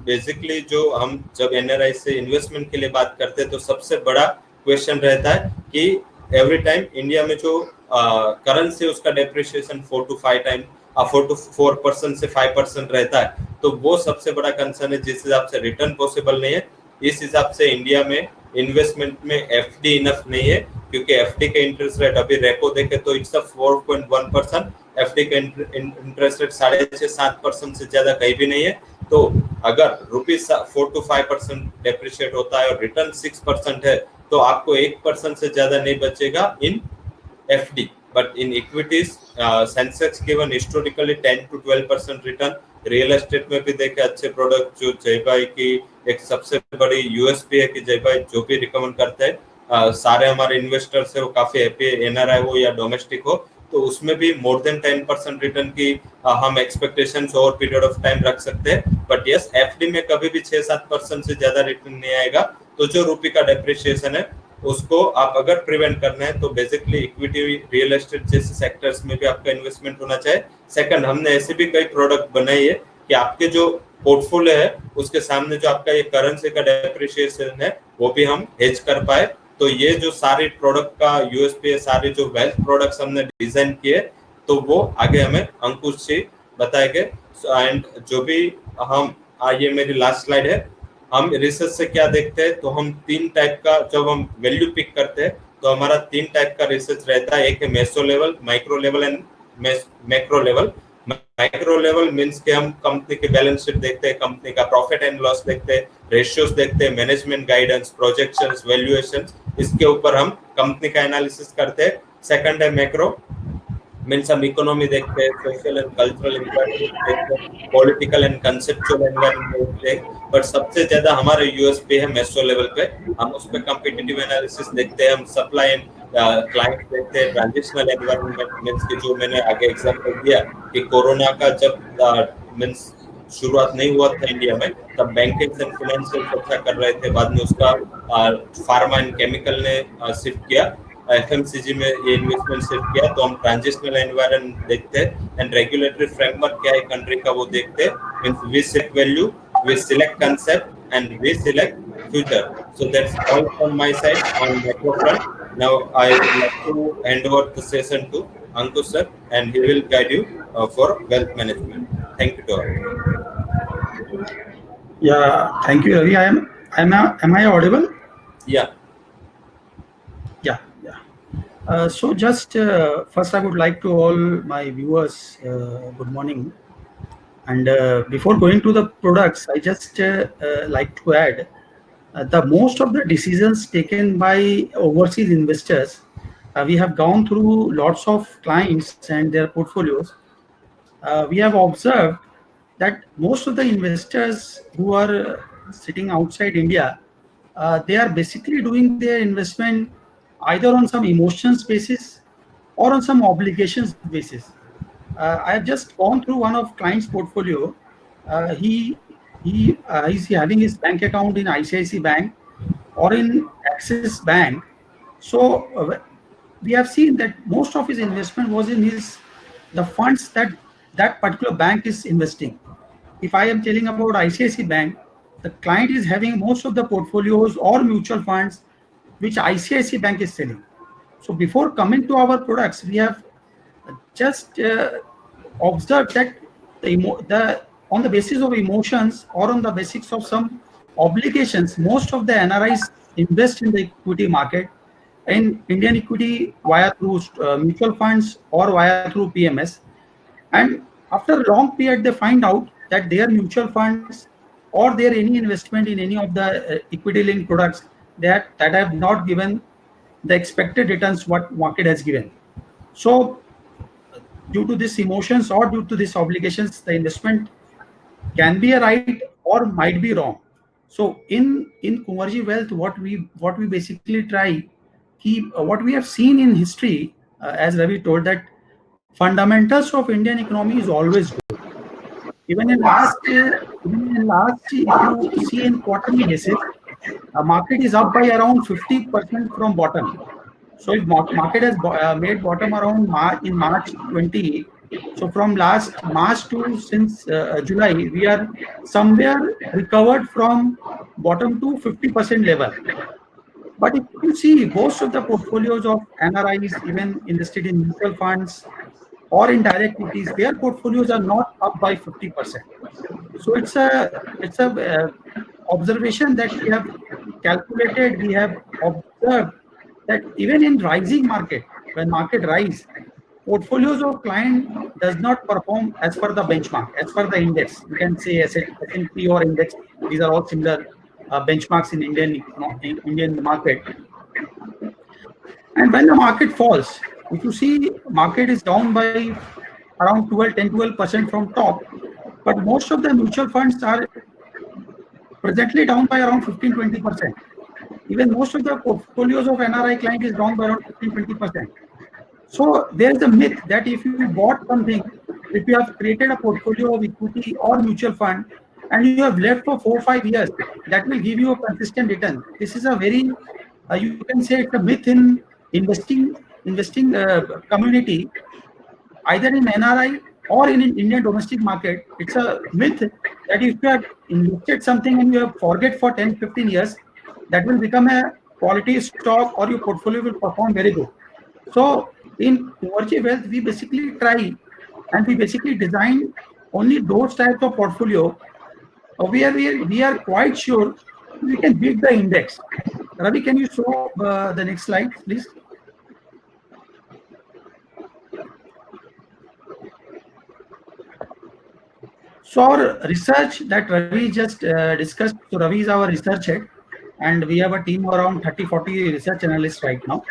बेसिकली जो हम जब एनआरआई से इन्वेस्टमेंट के लिए बात करते हैं तो सबसे बड़ा क्वेश्चन रहता है कि एवरी टाइम इंडिया में जो करेंसी उसका डेप्रिसिएशन 4 to 5 टाइम 4 to 4% से 5% रहता है। तो वो सबसे बड़ा कंसर्न है, जिस हिसाब से रिटर्न पॉसिबल नहीं है। इस हिसाब से इंडिया में इन्वेस्टमेंट में एफडी इनफ नहीं है, क्योंकि एफडी का इंटरेस्ट रेट अभी रेपो देखे तो इट्स 4.1%, एफडी का इंटरेस्ट रेट 6.5-7% से ज्यादा कहीं भी नहीं है। तो अगर रुपीज 4 to 5% डेप्रिशिएट होता है और रिटर्न 6% है तो आपको 1% से ज्यादा नहीं बचेगा in FD. But in equities Sensex given historically 10 to 12% return. Real estate में भी देखे अच्छे प्रोडक्ट, जो जय भाई की एक सबसे बड़ी यूएसपी है कि जय भाई जो भी रिकमेंड करते हैं सारे हमारे इन्वेस्टर्स है वो काफी हैप्पी है, एनआरआई हो या डोमेस्टिक हो। तो उसमें भी मोर देन 10% रिटर्न की हम expectations over period of time रख सकते हैं। बट यस, एफडी में कभी भी 6-7% से ज्यादा रिटर्न नहीं आएगा। तो जो रुपये का डेप्रिसिएशन है उसको आप अगर प्रिवेंट करना है तो बेसिकली इक्विटी, रियल एस्टेट जैसे सेक्टर्स में भी आपका इन्वेस्टमेंट होना चाहिए। सेकंड, हमने ऐसे भी कई प्रोडक्ट बनाई है कि आपके जो पोर्टफोलियो है उसके सामने जो आपका ये करेंसी का डेप्रिसिएशन है वो भी हम हेज कर पाए। तो ये जो सारे प्रोडक्ट का यूएसपी है, सारे जो वेल्थ प्रोडक्ट्स हमने डिजाइन किए, तो वो आगे हमें अंकुश जी बताएंगे। एंड जो भी हम ये मेरी लास्ट स्लाइड है, हम रिसर्च से क्या देखते हैं, तो हम 3 टाइप का, जब हम वैल्यू पिक करते हैं तो हमारा 3 टाइप का रिसर्च रहता है। एक है meso level, micro level and macro level. Micro level means कि हम कंपनी के बैलेंस शीट देखते हैं, कंपनी का प्रॉफिट एंड लॉस देखते हैं, रेशियोज देखते हैं, मैनेजमेंट गाइडेंस, प्रोजेक्शंस, वैल्यूएशंस, इसके ऊपर हम कंपनी का एनालिसिस करते हैं। सेकंड है मैक्रो, मीन्स हम इकोनॉमी देखते हैं, सोशल एंड कल्चरल एनवायरनमेंट देखते हैं, पॉलिटिकल एंड कंसेप्चुअल एनवायरनमेंट देखते हैं। बट सबसे ज्यादा हमारे यूएसपी है मेसो लेवल पे, हम उस पे कॉम्पिटिटिव एनालिसिस देखते हैं, हम सप्लाई एंड क्लाइंट देखते हैं, ट्रांजिशनल एनवायरनमेंट मीन्स कि जो मैंने आगे एग्जांपल दिया कि कोरोना का जब मीन्स शुरुआत नहीं हुआ था इंडिया में, तब बैंकिंग एंड फाइनेंशियल अच्छा कर रहे थे, बाद में उसका फार्मा एंड केमिकल ने शिफ्ट किया, एफएमसीजी में ये इन्वेस्टमेंट शिफ्ट किया, तो हम ट्रांजिशनल एनवायरनमेंट देखते हैं एंड रेगुलेटरी फ्रेमवर्क क्या है कंट्री का वो देखते हैं। Means we set value, we select concept and we select future. So that's all from my side on macro front. Now I would like to hand over the session to Ankush sir and he will guide you for wealth management. Thank you to all. Yeah, thank you, Ravi. Am I audible? Yeah. Yeah. So just first, I would like to all my viewers, good morning. And before going to the products, I just like to add the most of the decisions taken by overseas investors. We have gone through lots of clients and their portfolios. We have observed that most of the investors who are sitting outside India, they are basically doing their investment either on some emotions basis or on some obligations basis. I have just gone through one of client's portfolio. He's having his bank account in ICICI Bank or in Axis Bank. So we have seen that most of his investment was in the funds that particular bank is investing. If I am telling about ICICI Bank, the client is having most of the portfolios or mutual funds which ICICI Bank is selling. So before coming to our products, we have just observed that on the basis of emotions or on the basis of some obligations, most of the NRIs invest in the equity market, in Indian equity via through mutual funds or via through PMS. And after a long period, they find out that their mutual funds or their any investment in any of the equity linked products that have not given the expected returns what market has given. So due to these emotions or due to these obligations, the investment can be a right or might be wrong. So in Kumarji Wealth, what we basically try, what we have seen in history, as Ravi told, that fundamentals of Indian economy is always good. Even in last, if you see in quarterly basis, market is up by around 50% from bottom. So if market has made bottom around in March 20, so from last March to since July, we are somewhere recovered from bottom to 50% level. But if you see most of the portfolios of NRIs, even invested in mutual funds or in direct equities, their portfolios are not up by 50%. So it's a observation that we have calculated, we have observed that even in rising market, when market rise, portfolios of client does not perform as per the benchmark, as per the index. You can say S&P or index. These are all similar benchmarks in Indian market. And when the market falls, if you see market is down by around 10-12% from top, but most of the mutual funds are presently down by around 15-20%. Even most of the portfolios of NRI client is down by around 15-20%. So there is a myth that if you bought something, if you have created a portfolio of equity or mutual fund and you have left for 4 or 5 years, that will give you a consistent return. This is a very, you can say it's a myth in investing community, either in NRI or in Indian domestic market. It's a myth that if you have invested something and you have forget for 10-15 years, that will become a quality stock or your portfolio will perform very good. So in Kumarji Wealth, we basically try and we basically design only those types of portfolio where we are quite sure we can beat the index. Ravi, can you show the next slide, please? So our research that Ravi just discussed, so Ravi is our research head, and we have a team of around 30-40 research analysts right now.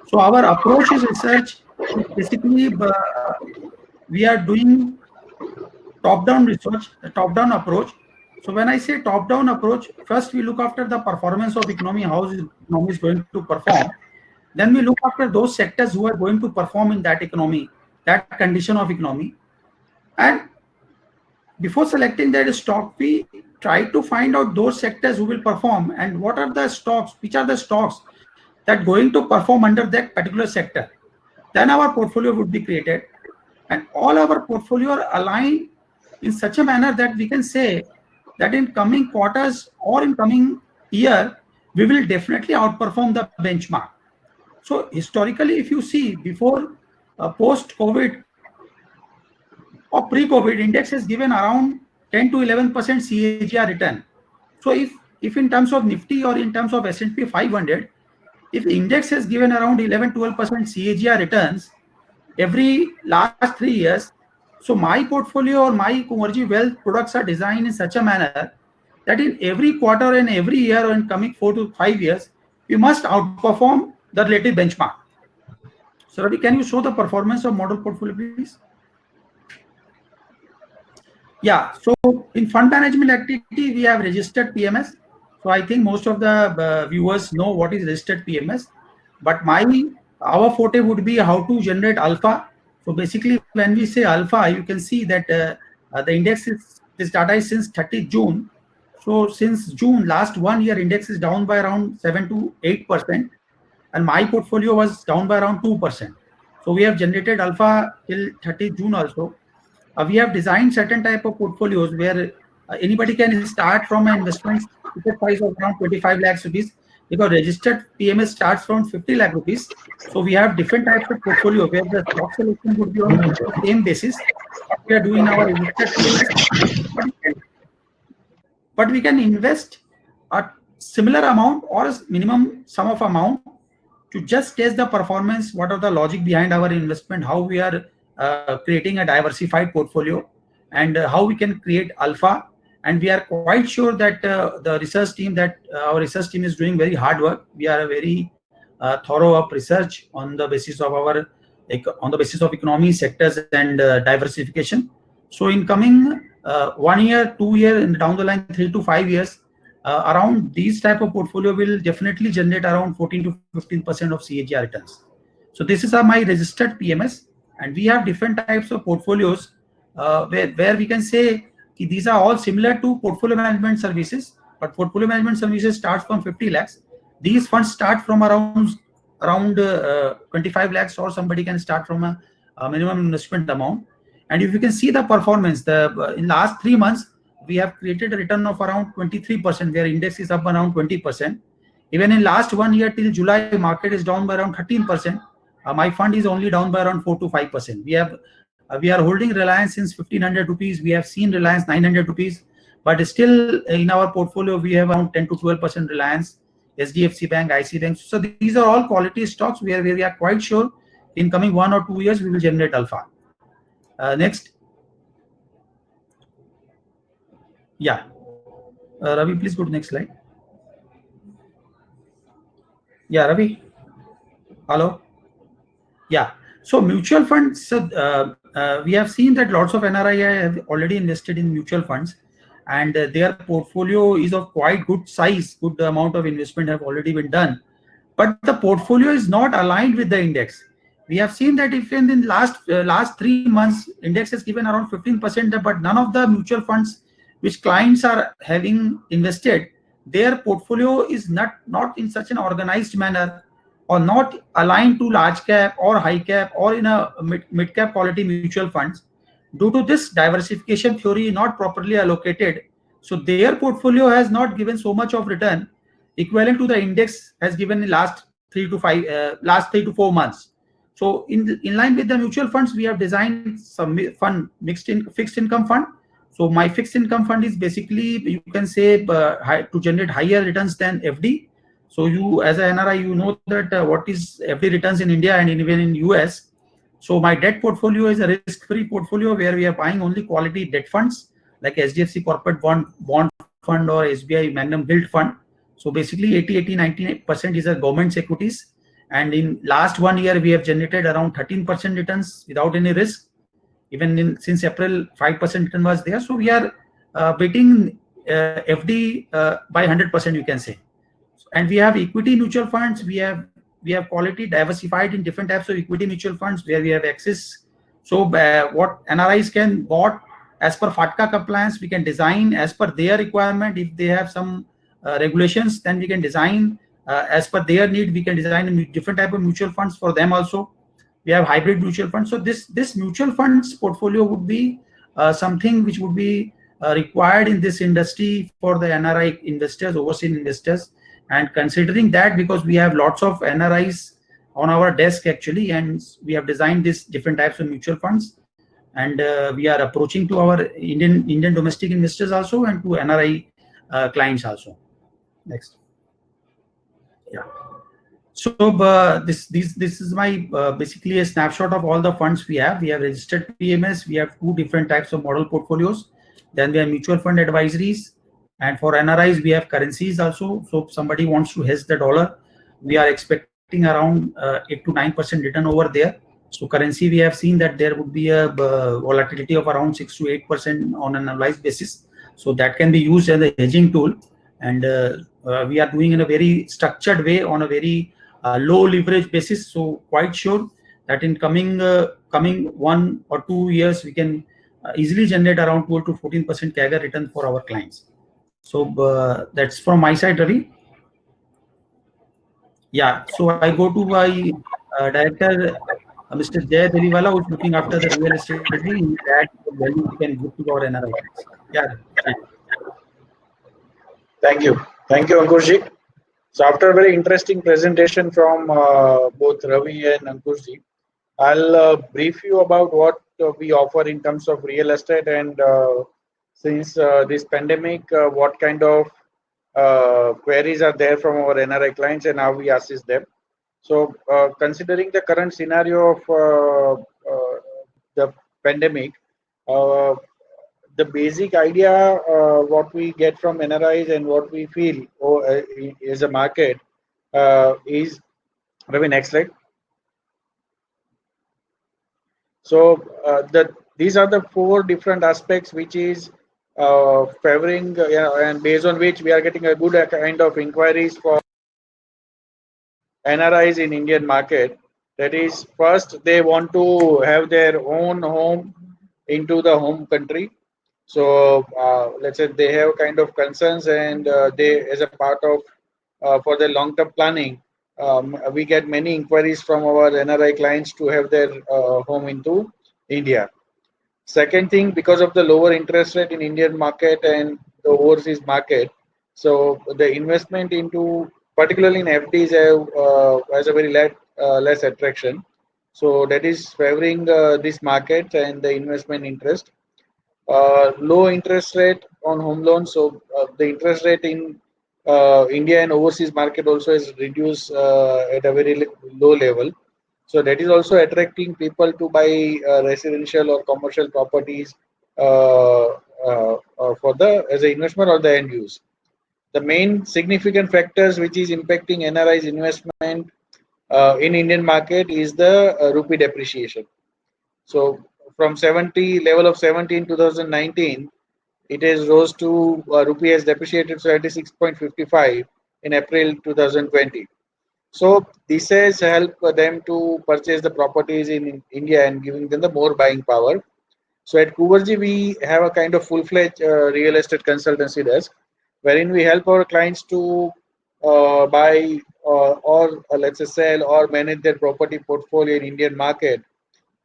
So our approach is research. Basically, we are doing top-down research, the top-down approach. So when I say top-down approach, first we look after the performance of economy, how the economy is going to perform. Then we look after those sectors who are going to perform in that economy, that condition of economy. And before selecting that stock, we try to find out those sectors who will perform and what are the stocks, which are the stocks that going to perform under that particular sector. Then our portfolio would be created, and all our portfolio are aligned in such a manner that we can say that in coming quarters or in coming year, we will definitely outperform the benchmark. So historically, if you see before post-COVID or pre-COVID, index has given around 10 to 11% CAGR return. So if in terms of Nifty or in terms of S&P 500, if index has given around 11-12% CAGR returns every last 3 years, so my portfolio or my Kumarji Wealth products are designed in such a manner that in every quarter and every year or in coming 4 to 5 years, we must outperform the relative benchmark. So Ravi, can you show the performance of model portfolio, please? Yeah, so in fund management activity, we have registered PMS. So I think most of the viewers know what is registered PMS, but our forte would be how to generate alpha. So basically, when we say alpha, you can see that the index is, this data is since 30th June. So since June, last 1 year, index is down by around 7 to 8%, and my portfolio was down by around 2%. So we have generated alpha till 30th June also. We have designed certain type of portfolios where anybody can start from an investment ticket price of around 25 lakhs rupees, because registered PMS starts from 50 lakh rupees. So we have different types of portfolio where the stock selection would be on the same basis. We are doing our registered PMS, but we can invest a similar amount or a minimum sum of amount to just test the performance, what are the logic behind our investment, how we are creating a diversified portfolio, and how we can create alpha. And we are quite sure that our research team is doing very hard work. We are a very thorough up research on the basis of economy, sectors, and diversification. So in coming 1 year, 2 year, and down the line 3 to 5 years, around these type of portfolio will definitely generate around 14 to 15% of CAGR returns. So this is my registered PMS, and we have different types of portfolios where we can say these are all similar to portfolio management services, but portfolio management services starts from 50 lakhs. These funds start from around 25 lakhs, or somebody can start from a minimum investment amount. And if you can see the performance, in last 3 months, we have created a return of around 23%, where index is up around 20%. Even in last 1 year till July, market is down by around 13%. My fund is only down by around 4 to 5%. We are holding Reliance since 1500 rupees. We have seen Reliance 900 rupees, but still in our portfolio we have around 10 to 12% Reliance, SDFC Bank, IC Bank. So these are all quality stocks where we are quite sure in coming 1 or 2 years we will generate alpha. Next. Yeah. Ravi, please go to next slide. Yeah, Ravi. Hello. Yeah. So mutual funds, we have seen that lots of NRI have already invested in mutual funds, and their portfolio is of quite good size. Good amount of investment have already been done, but the portfolio is not aligned with the index. We have seen that if in the last 3 months, index has given around 15%, but none of the mutual funds which clients are having invested, their portfolio is not in such an organized manner, or not aligned to large cap or high cap or in a mid cap quality mutual funds. Due to this diversification theory not properly allocated, so their portfolio has not given so much of return, equivalent to the index has given in last 3 to 4 months. So in line with the mutual funds, we have designed some fund, fixed income fund. So my fixed income fund is basically, you can say, to generate higher returns than FD. So you, as an NRI, you know that what is FD returns in India and even in US. So my debt portfolio is a risk-free portfolio where we are buying only quality debt funds like HDFC Corporate Bond Fund or SBI Magnum Gilt Fund. So basically 90% is a government equities. And in last 1 year, we have generated around 13% returns without any risk. Even since April, 5% return was there. So we are beating FD by 100%, you can say. And we have equity mutual funds. We have quality diversified in different types of equity mutual funds where we have access. So what NRIs can bought as per FATCA compliance, we can design as per their requirement. If they have some regulations, then we can design as per their need. We can design different type of mutual funds for them also. We have hybrid mutual funds. So this mutual funds portfolio would be something which would be required in this industry for the NRI investors, overseas investors. And considering that, because we have lots of NRIs on our desk actually, and we have designed these different types of mutual funds, and we are approaching to our Indian domestic investors also and to NRI clients also. Next. Yeah. So this is my basically a snapshot of all the funds we have. We have registered PMS. We have 2 different types of model portfolios. Then we have mutual fund advisories. And for NRIs, we have currencies also. So if somebody wants to hedge the dollar, we are expecting around 8 to 9% return over there. So currency, we have seen that there would be a volatility of around 6 to 8% on an annualized basis. So that can be used as a hedging tool. And we are doing in a very structured way on a very low leverage basis. So quite sure that in coming 1 or 2 years, we can easily generate around 12 to 14% CAGR return for our clients. So that's from my side, Ravi. Yeah, so I go to my director, Mr. Jay Deliwala, who is looking after the real estate strategy. In that value we can give to our NRI. Yeah. Thank you, Ankushji. So after a very interesting presentation from both Ravi and Ankushji, I'll brief you about what we offer in terms of real estate, and since this pandemic, what kind of queries are there from our NRI clients and how we assist them. So considering the current scenario of the pandemic, the basic idea what we get from NRIs and what we feel is a market is, Ravi, next slide. So these are the 4 different aspects which is favoring and based on which we are getting a good kind of inquiries for NRIs in Indian market. That is, first they want to have their own home into the home country. So let's say they have kind of concerns, and they, as a part of for their long-term planning, we get many inquiries from our NRI clients to have their home into India. Second thing, because of the lower interest rate in Indian market and the overseas market, so the investment into, particularly in FDs, has a very less attraction. So that is favoring this market and the investment interest. Low interest rate on home loans. So the interest rate in India and overseas market also is reduced at a very low level. So that is also attracting people to buy residential or commercial properties for as an investment or the end use. The main significant factors which is impacting NRI's investment in Indian market is the rupee depreciation. So from 70 level of 70 in 2019, it has rose to rupee has depreciated to 36.55 in April 2020. So this has helped them to purchase the properties in India and giving them the more buying power. So at Kuberji, we have a kind of full-fledged real estate consultancy desk, wherein we help our clients to buy or let's say sell or manage their property portfolio in Indian market.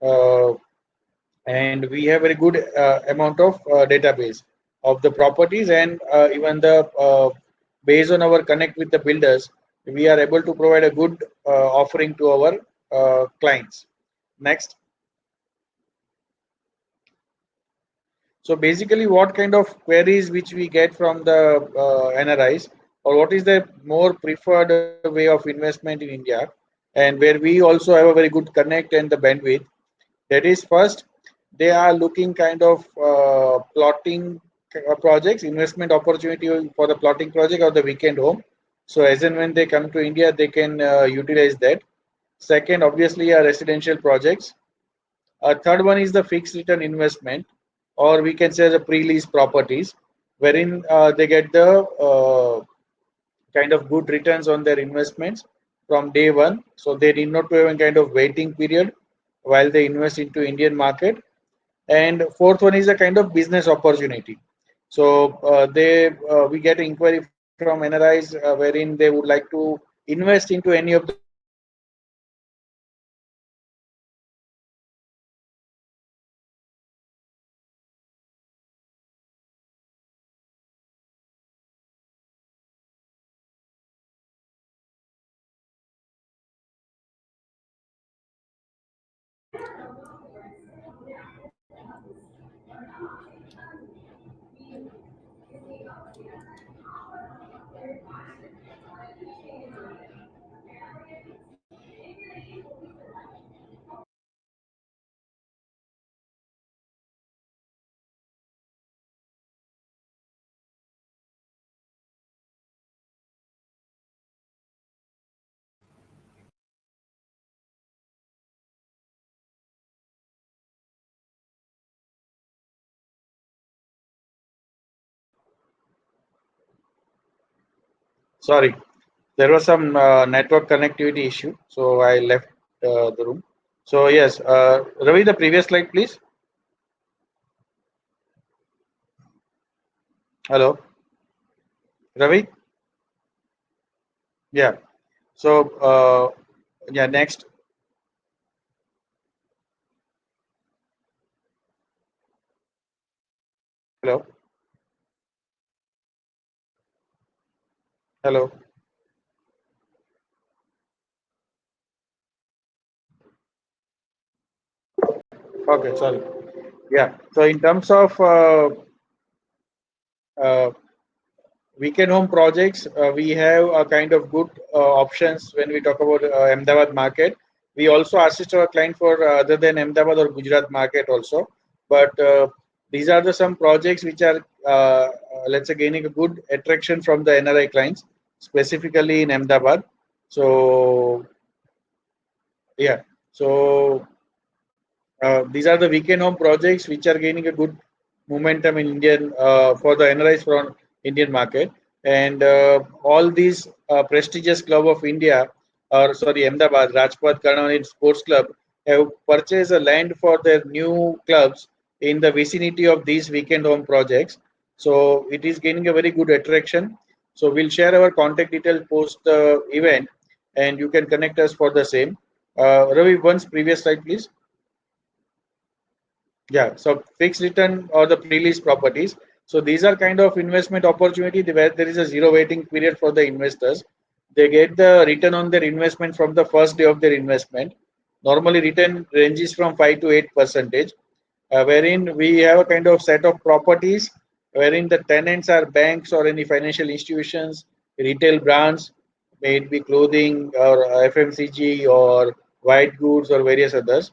And we have very good amount of database of the properties and even the based on our connect with the builders, we are able to provide a good offering to our clients. Next. So basically, what kind of queries which we get from the NRIs, or what is the more preferred way of investment in India, and where we also have a very good connect and the bandwidth. That is, first, they are looking kind of plotting projects, investment opportunity for the plotting project or the weekend home. So as and when they come to India, they can utilize that. Second, obviously, are residential projects. Third one is the fixed return investment, or we can say the pre-lease properties, wherein they get the kind of good returns on their investments from day one. So they need not to have a kind of waiting period while they invest into Indian market. And fourth one is a kind of business opportunity. So we get inquiry from NRIs wherein they would like to invest into any of the projects which are getting developed in India, and they are looking to invest into the projects wherein they get the Sorry, there was some network connectivity issue, so I left the room. So yes, Ravi, the previous slide, please. Hello, Ravi. Yeah. So yeah, next. Hello. Hello. Okay, sorry. Yeah. So in terms of uh, weekend home projects, we have a kind of good options when we talk about Ahmedabad market. We also assist our client for other than Ahmedabad or Gujarat market also. But these are the some projects which are let's say gaining a good attraction from the NRI clients, specifically in Ahmedabad. So yeah. So these are the weekend home projects which are gaining a good momentum in Indian for the NRIs from Indian market, and all these prestigious club of India, or sorry, Ahmedabad, Rajpath Karnavale Sports Club, have purchased a land for their new clubs in the vicinity of these weekend home projects. So it is gaining a very good attraction. So we'll share our contact details post the event, and you can connect us for the same. Ravi, once previous slide, please. Yeah, so fixed return or the pre-lease properties. So these are kind of investment opportunity where there is a zero waiting period for the investors. They get the return on their investment from the first day of their investment. Normally, return ranges from 5 to 8%, wherein we have a kind of set of properties wherein the tenants are banks or any financial institutions, retail brands, may it be clothing or FMCG or white goods or various others.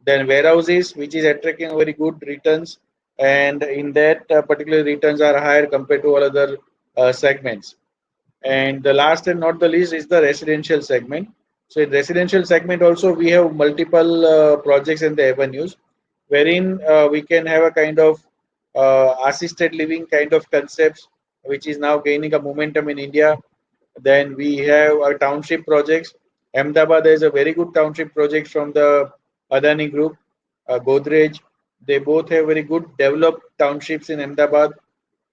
Then warehouses, which is attracting very good returns, and in that particular returns are higher compared to all other segments. And the last and not the least is the residential segment. So in residential segment also we have multiple projects in the avenues, wherein we can have a kind of assisted living kind of concepts, which is now gaining a momentum in India. Then we have our township projects. Ahmedabad, there is a very good township project from the Adani Group, Godrej. They both have very good developed townships in Ahmedabad.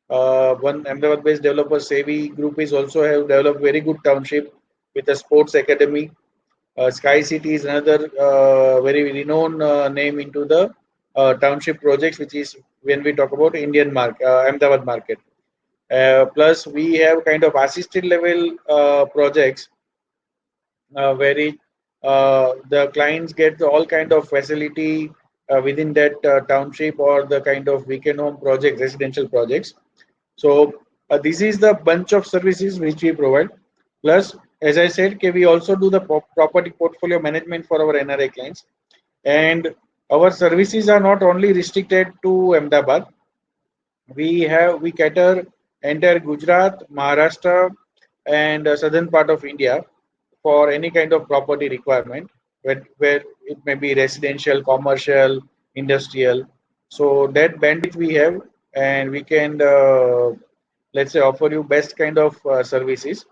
One Ahmedabad-based developer, Sevi Group, is also have developed very good township with a sports academy. Sky City is another very renowned name into the township projects, which is when we talk about Indian market, Ahmedabad market. Plus, we have kind of assisted level projects where the clients get all kind of facility within that township or the kind of weekend home project, residential projects. So this is the bunch of services which we provide. Plus, as I said, we also do the property portfolio management for our NRI clients, and our services are not only restricted to Ahmedabad. We cater entire Gujarat, Maharashtra, and southern part of India for any kind of property requirement, where it may be residential, commercial, industrial. So that bandwidth we have, and we can let's say offer you best kind of services.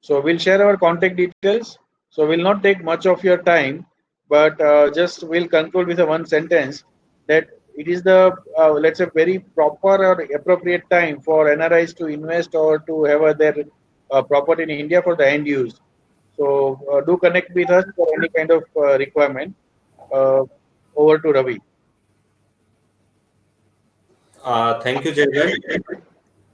So we'll share our contact details. So we'll not take much of your time, but just we'll conclude with a one sentence that it is the let's say very proper or appropriate time for NRIs to invest or to have their property in India for the end use. So do connect with us for any kind of requirement. Over to Ravi. Thank you, Jay.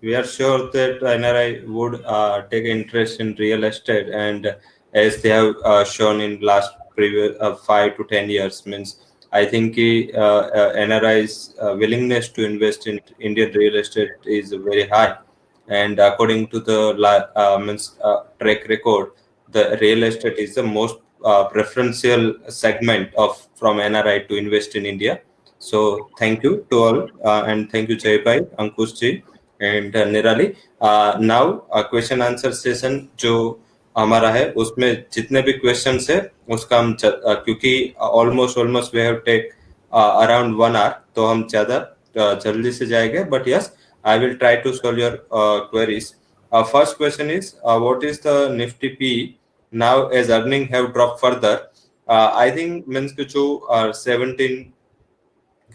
We are sure that NRI would take interest in real estate, and as they have shown in last previous 5 to 10 years, means I think NRI's willingness to invest in Indian real estate is very high, and according to the track record, the real estate is the most preferential segment of from NRI to invest in India. So thank you to all, and thank you Jay Bhai, Ankush ji, and निराली. Now question answer session जो हमारा है उसमें जितने भी questions है उसका हम क्योंकि almost we have take around 1 hour, तो हम ज्यादा जल्दी से जाएंगे, but yes I will try to solve your queries. First question is what is the Nifty P now as earning have drop further. I think means कि जो 17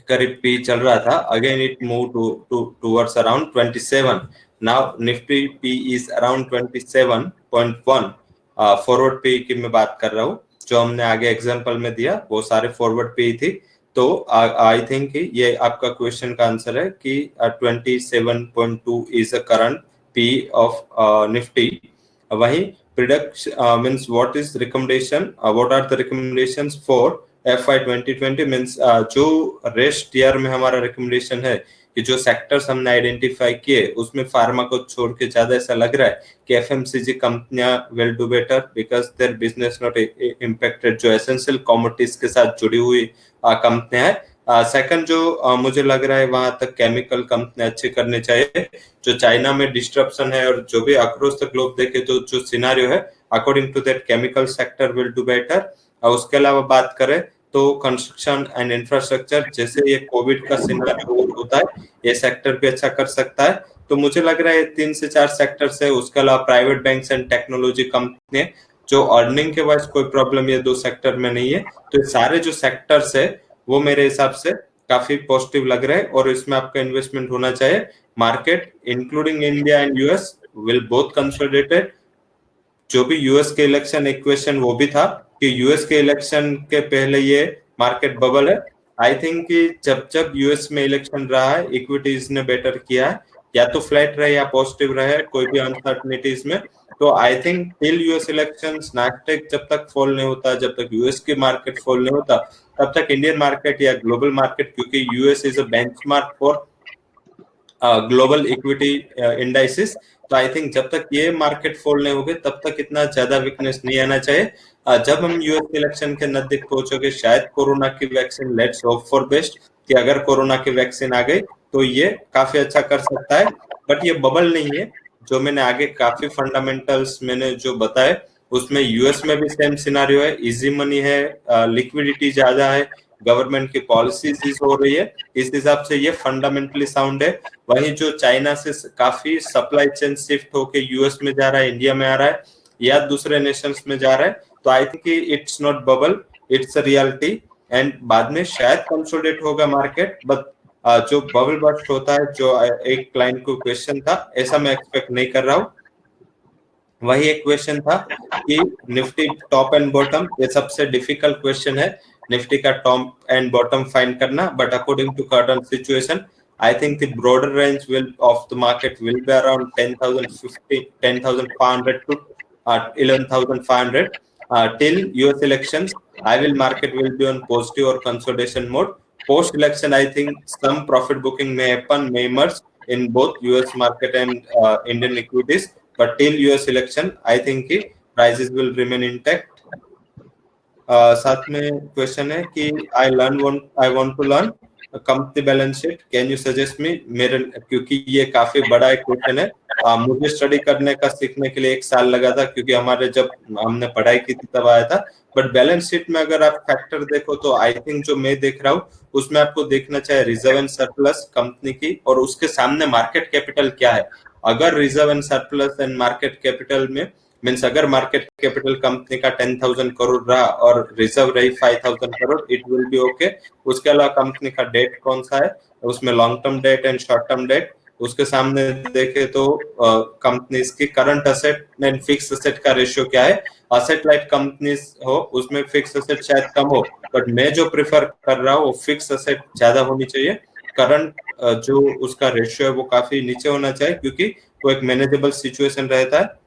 करीब P चल रहा था, again it move towards around 27. Now Nifty P is around 27.1. Forward P की मैं बात कर रहा हूँ, जो हमने आगे एग्जांपल में दिया वो सारे फॉरवर्ड पी थी. तो आई थिंक ये आपका क्वेश्चन का आंसर है कि 27.2 is a current PE of Nifty. वही prediction means what is recommendation, what are the recommendations for FY 2020 means जो रेस्ट ईयर में हमारा रिकमेंडेशन है कि जो सेक्टर्स हमने आइडेंटिफाई किए उसमें फार्मा को छोड़ के ज्यादा ऐसा लग रहा है कि FMCG कंपनियां will do better because their business not impacted, जो एसेंशियल कमोडिटीज के साथ जुड़ी हुई कंपनियां है. सेकंड जो मुझे लग रहा है वहां तक केमिकल कंपनियां अच्छे करने चाहिए. जो चाइना में डिस्ट्रप्शन है और जो भी अक्रॉस द ग्लोब देखे तो जो सिनेरियो है according to that chemical sector will do better. उसके अलावा बात करें तो कंस्ट्रक्शन एंड इंफ्रास्ट्रक्चर, जैसे ये कोविड का सिनेरियो होता है ये सेक्टर भी अच्छा कर सकता है. तो मुझे लग रहा है 3 से 4 सेक्टर्स है. उसके अलावा private banks and technology company जो अर्निंग के वाइज कोई प्रॉब्लम ये 2 सेक्टर में नहीं है. तो ये सारे जो सेक्टर्स है वो मेरे हिसाब से काफी पॉजिटिव लग रहे हैं और इसमें आपका इन्वेस्टमेंट होना चाहिए. Market including India and US will both consolidated. जो भी यूएस के इलेक्शन इक्वेशन वो भी था कि यूएस के इलेक्शन के पहले ये मार्केट बबल है. आई थिंक कि जब यूएस में इलेक्शन रहा है इक्विटीज ने बेटर किया है, या तो फ्लैट रहे या पॉजिटिव रहे कोई भी अनसर्टनिटीज में. तो I think till US elections Nasdaq जब तक फॉल नहीं होता, जब तक यूएस की मार्केट फॉल नहीं होता, तब तक इंडियन मार्केट या ग्लोबल मार्केट, क्योंकि US is a benchmark for global equity indices. तो आई थिंक जब तक ये मार्केट फॉल नहीं होगे तब तक इतना ज्यादा वीकनेस नहीं आना चाहिए. जब हम यूएस इलेक्शन के नजदीक पहुंचोगे शायद कोरोना की vaccine, let's hope for best कि अगर कोरोना की वैक्सीन आ गई तो ये काफी अच्छा कर सकता है. बट ये बबल नहीं है. जो मैंने आगे काफी फंडामेंटल्स मैंने जो बताए उसमें यूएस में भी सेम सिनारियो है. इजी मनी है, लिक्विडिटी ज्यादा है, गवर्नमेंट की पॉलिसीज हो रही है, इस हिसाब से ये फंडामेंटली साउंड है. वहीं जो चाइना से काफी सप्लाई चेन शिफ्ट होके यूएस में जा रहा है, इंडिया में आ रहा है या दूसरे नेशंस में जा रहा है, तो I think it's not bubble, it's a reality. And बाद में शायद कंसोलिडेट होगा मार्केट, बट जो बबल बस्ट होता है, जो एक क्लाइंट को क्वेश्चन था, ऐसा मैं एक्सपेक्ट नहीं कर रहा हूँ. वही एक क्वेश्चन था कि निफ्टी टॉप एंड बॉटम, ये सबसे डिफिकल्ट क्वेश्चन है निफ्टी का टॉप एंड बॉटम फाइंड करना. But according to current situation I think the broader range of the market will be around 10,500 to 11,500 till US elections. I will market will be on positive or consolidation mode. Post election, I think some profit booking may happen, may emerge in both US market and Indian equities. But till US election, I think the prices will remain intact. साथ में question है कि I want to learn company balance sheet, can you suggest me? मेरे, क्योंकि ये काफी बड़ा एक क्वेश्चन है, मुझे स्टडी करने का सीखने के लिए 1 साल लगा था, क्योंकि हमारे जब हमने पढ़ाई की थी तब आया था। बट बैलेंस शीट में अगर आप फैक्टर देखो तो आई थिंक जो मैं देख रहा हूँ उसमें आपको देखना चाहिए रिजर्व एंड सरप्लस कंपनी की, और उसके सामने मार्केट कैपिटल क्या है। अगर reserve and surplus and market capital में मीन्स अगर मार्केट कैपिटल कंपनी का 10,000 करोड़ रहा और रिजर्व रही 5,000 crore, it will be okay. उसके अलावा कंपनी का डेट कौन सा है, उसमें long term debt and short term debt, उसके सामने देखे तो कंपनी की current asset and fix asset का रेशियो क्या है। असेट लाइट कंपनी हो उसमें फिक्स असेट शायद कम हो, बट मैं जो प्रेफर कर रहा हूँ वो फिक्स असेट ज्यादा होनी चाहिए। करंट जो उसका रेशियो है वो काफी नीचे होना चाहिए, क्योंकि वो एक मैनेजेबल सिचुएशन रहता है।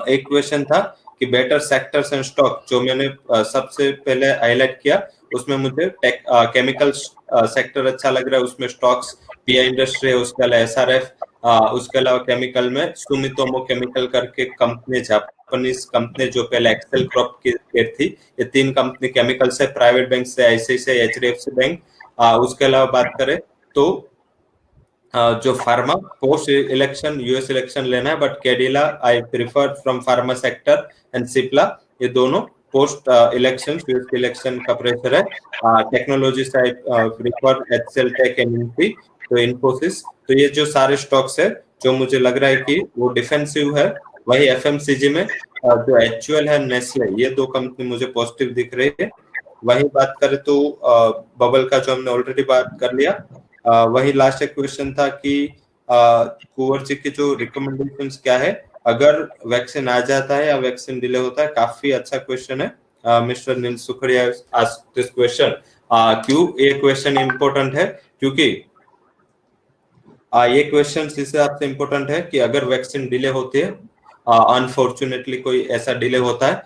एक क्वेश्चन था कि बेटर सेक्टर्स एंड स्टॉक, जो मैंने सबसे पहले हाईलाइट किया उसमें मुझे केमिकल सेक्टर अच्छा लग रहा है। उसमें स्टॉक्स पीआई इंडस्ट्री है, उसके अलावा एसआरएफ, उसके अलावा केमिकल में सुमितोमो केमिकल करके कंपनी, जापानीज कंपनी जो पहले एक्सेल क्रॉप की थी। ये 3 कंपनी केमिकल से, प्राइवेट बैंक से आईसीआईसीआई, एचडीएफसी बैंक। उसके अलावा बात करें तो जो pharma post election US election लेना है, but Cadila I prefer from pharma sector and Cipla, ये दोनों पोस्ट इलेक्शन यूएस इलेक्शन का प्रेशर है। Technology side prefer HCL Tech and Infy, तो इन्फोसिस। तो ये जो सारे स्टॉक्स है जो मुझे लग रहा है कि वो डिफेंसिव है। वही एफएमसीजी में जो एचयूएल है, नेस्ले, ये 2 कंपनी मुझे पॉजिटिव दिख रही है। वही बात करें तो बबल का जो हमने ऑलरेडी बात कर लिया। वही लास्ट एक क्वेश्चन था कि कुंवर जी की जो रिकमेंडेशंस क्या है अगर वैक्सीन आ जाता है या वैक्सीन डिले होता है। काफी अच्छा क्वेश्चन है। Mister Neel Sukhadia asked this question. क्यों ये क्वेश्चन इंपॉर्टेंट है? क्योंकि ये क्वेश्चन इस हिसाब से इंपॉर्टेंट है कि अगर वैक्सीन डिले होती है, अनफॉर्चुनेटली कोई ऐसा डिले होता है,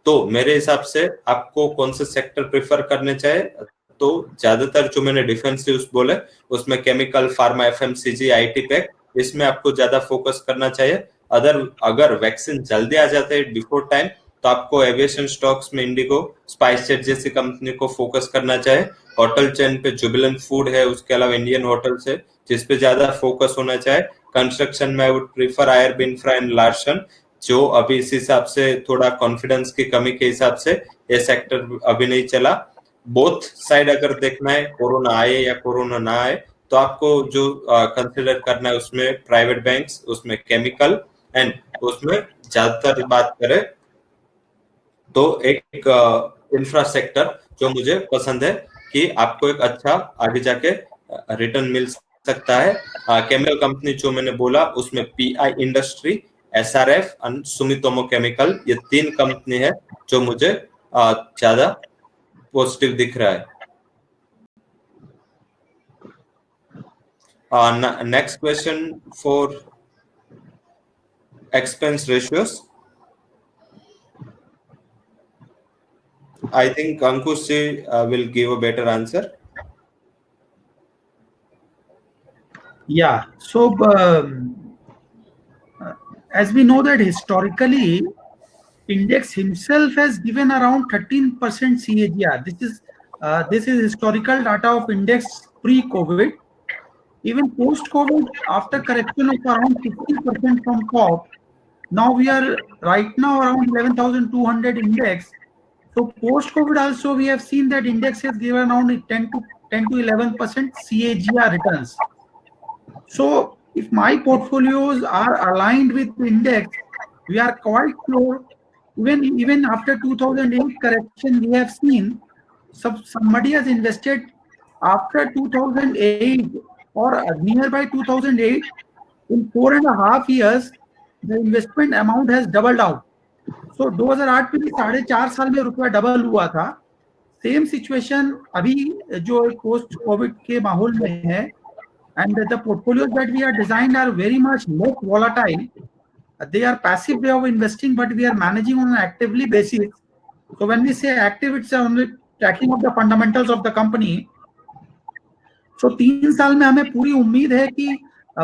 तो मेरे हिसाब से आपको कौन से सेक्टर प्रेफर करने चाहिए? तो ज्यादातर जो मैंने डिफेंसिव बोले उसमें chemical, pharma, FMCG, IT pack, इसमें आपको ज्यादा फोकस करना चाहिए। अगर वैक्सीन जल्दी आ जाते हैं बिफोर टाइम, तो आपको एविएशन स्टॉक्स में इंडिगो, स्पाइस जेट जैसी कंपनी को फोकस करना चाहिए। होटल चेन पे जुबिलेंट फूड है, उसके अलावा इंडियन होटल्स है जिसपे ज्यादा फोकस होना चाहिए। कंस्ट्रक्शन में I would prefer IRB infra and Larsen, जो अभी इस हिसाब से थोड़ा कॉन्फिडेंस की कमी के हिसाब से ये सेक्टर अभी नहीं चला। बोथ साइड अगर देखना है, कोरोना आए या कोरोना ना आए, तो आपको जो कंसिडर करना है उसमें प्राइवेट बैंक्स, उसमें केमिकल एंड उसमें ज्यादातर बात करें तो एक इंफ्रास्ट्रक्चर जो मुझे पसंद है कि आपको एक अच्छा आगे जाके रिटर्न मिल सकता है। केमिकल कंपनी जो मैंने बोला उसमें pi industry, SRF and Sumitomo chemical, ये 3 कंपनी है जो मुझे ज्यादा पॉजिटिव दिख रहा है। Next question for expense ratios. I think Ankush ji will give a better answer. Yeah. So as we know that historically, index himself has given around 13% CAGR. This is historical data of index pre-COVID. Even post-COVID, after correction of around 50% from top, now we are right now around 11,200 index. So post-COVID also we have seen that index has given around 10 to 11% CAGR returns. So if my portfolios are aligned with the index, we are quite sure. Even after 2008 correction, we have seen somebody has invested after 2008 or nearby 2008. In 4.5 years, the investment amount has doubled out. So 2008 में 4.5 साल में रुपया double हुआ था। Same situation अभी जो post Covid के माहौल में है, and the portfolios that we are designed are very much less volatile. They are passive way of investing, but we are managing on an actively basis. So when we say active, it's only tracking of the fundamentals of the company. So 3 साल में हमें पूरी उम्मीद है कि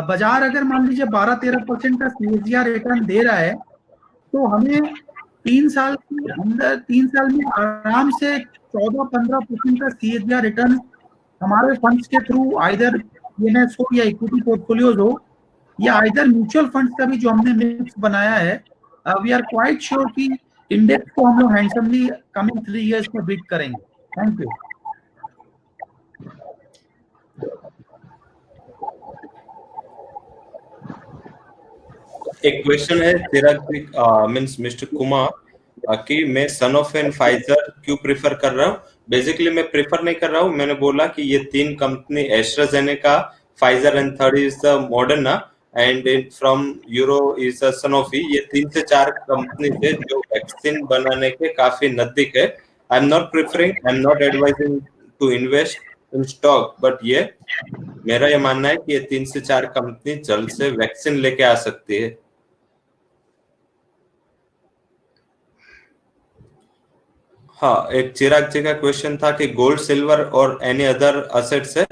बाजार अगर मान लीजिए 12-13% का CAGR रिटर्न दे रहा है, तो हमें 3 साल के अंदर 3 साल में आराम से 14-15% का CAGR रिटर्न हमारे फंड्स के थ्रू आइदर PNS हो या इक्विटी पोर्टफोलियोज हो या आइदर म्यूचुअल फंड्स का भी जो हमने मिक्स बनाया है, वी आर क्वाइट श्योर कि इंडेक्स को हम लोग हैंडसमली कमिंग 3 इयर्स में बीट करेंगे. Thank you. एक क्वेश्चन है चिराग मींस मिस्टर कुमार कि मैं सनोफी एंड फाइजर क्यों प्रेफर कर रहा हूँ. बेसिकली मैं प्रेफर नहीं कर रहा हूँ, मैंने बोला कि ये 3 company AstraZeneca, Pfizer and third is the Moderna and from euro is Sanofi. ये 3 से 4 कंपनी है जो वैक्सीन बनाने के काफी नजदीक है. I am not preferring, I am not advising to invest in stock, but ये मेरा ये मानना है कि ये 3 से 4 कंपनी जल्द से वैक्सीन लेके आ सकती है. हाँ, एक चिराग जी का क्वेश्चन था कि गोल्ड, सिल्वर और एनी अदर असेट्स है,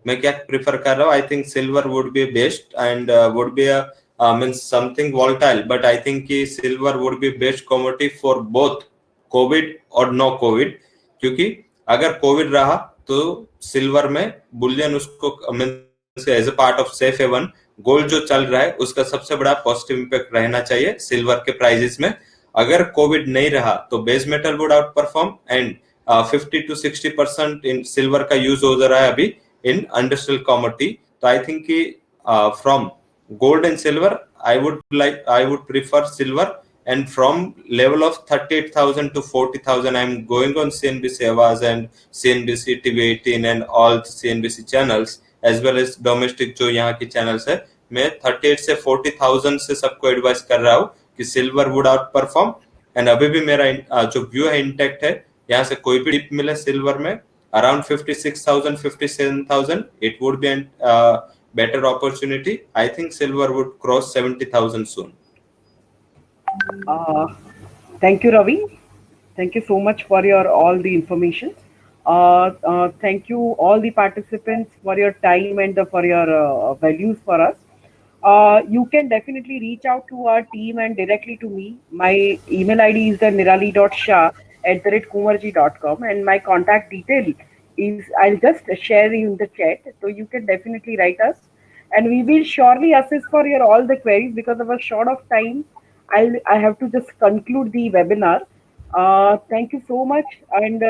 मैं क्या प्रेफर कर रहा हूँ. I think silver would be best and would be means something volatile, but I think कि silver would be best commodity for both Covid और नो कोविड. क्योंकि अगर कोविड रहा तो सिल्वर में बुलियन उसको means as a part of safe haven, gold जो चल रहा है उसका सबसे बड़ा पॉजिटिव इंपैक्ट रहना चाहिए सिल्वर के प्राइजेस में. अगर कोविड नहीं रहा तो base metal wood out perform and 50 to 60% in silver का यूज हो रहा है अभी इन इंडस्ट्रियल कमोडिटी. तो आई थिंक कि from gold and silver I would prefer silver, and from level of 38,000 to 40,000 I'm going on CNBC Awaaz and CNBC TV18 and all CNBC channels as well as domestic जो यहाँ की channels है, मैं 38 से 40,000 से सबको advice कर रहा हूँ कि silver wood out perform. And अभी भी मेरा जो व्यू है इंटैक्ट है, यहाँ से कोई भी डिप मिले सिल्वर में around 56,000 57,000 it would be a better opportunity. I think silver would cross 70,000 soon. Thank you, Ravi. Thank you so much for your all the information. Thank you all the participants for your time and for your values for us. You can definitely reach out to our team and directly to me. My email ID is the nirali.shah@kumarji.com and my contact detail is, I'll just share in the chat. So you can definitely write us and we will surely assist for your all the queries. Because of a short of time, I have to just conclude the webinar. Thank you so much. And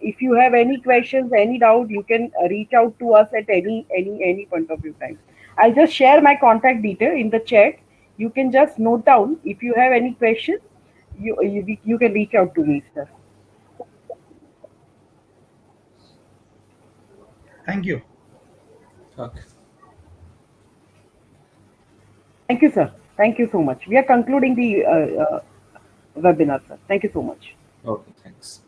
if you have any questions, any doubt, you can reach out to us at any point of your time. I'll just share my contact detail in the chat. You can just note down. If you have any questions, you can reach out to me, sir. Thank you. Okay. Thank you, sir. Thank you so much. We are concluding the webinar, sir. Thank you so much. Okay, thanks.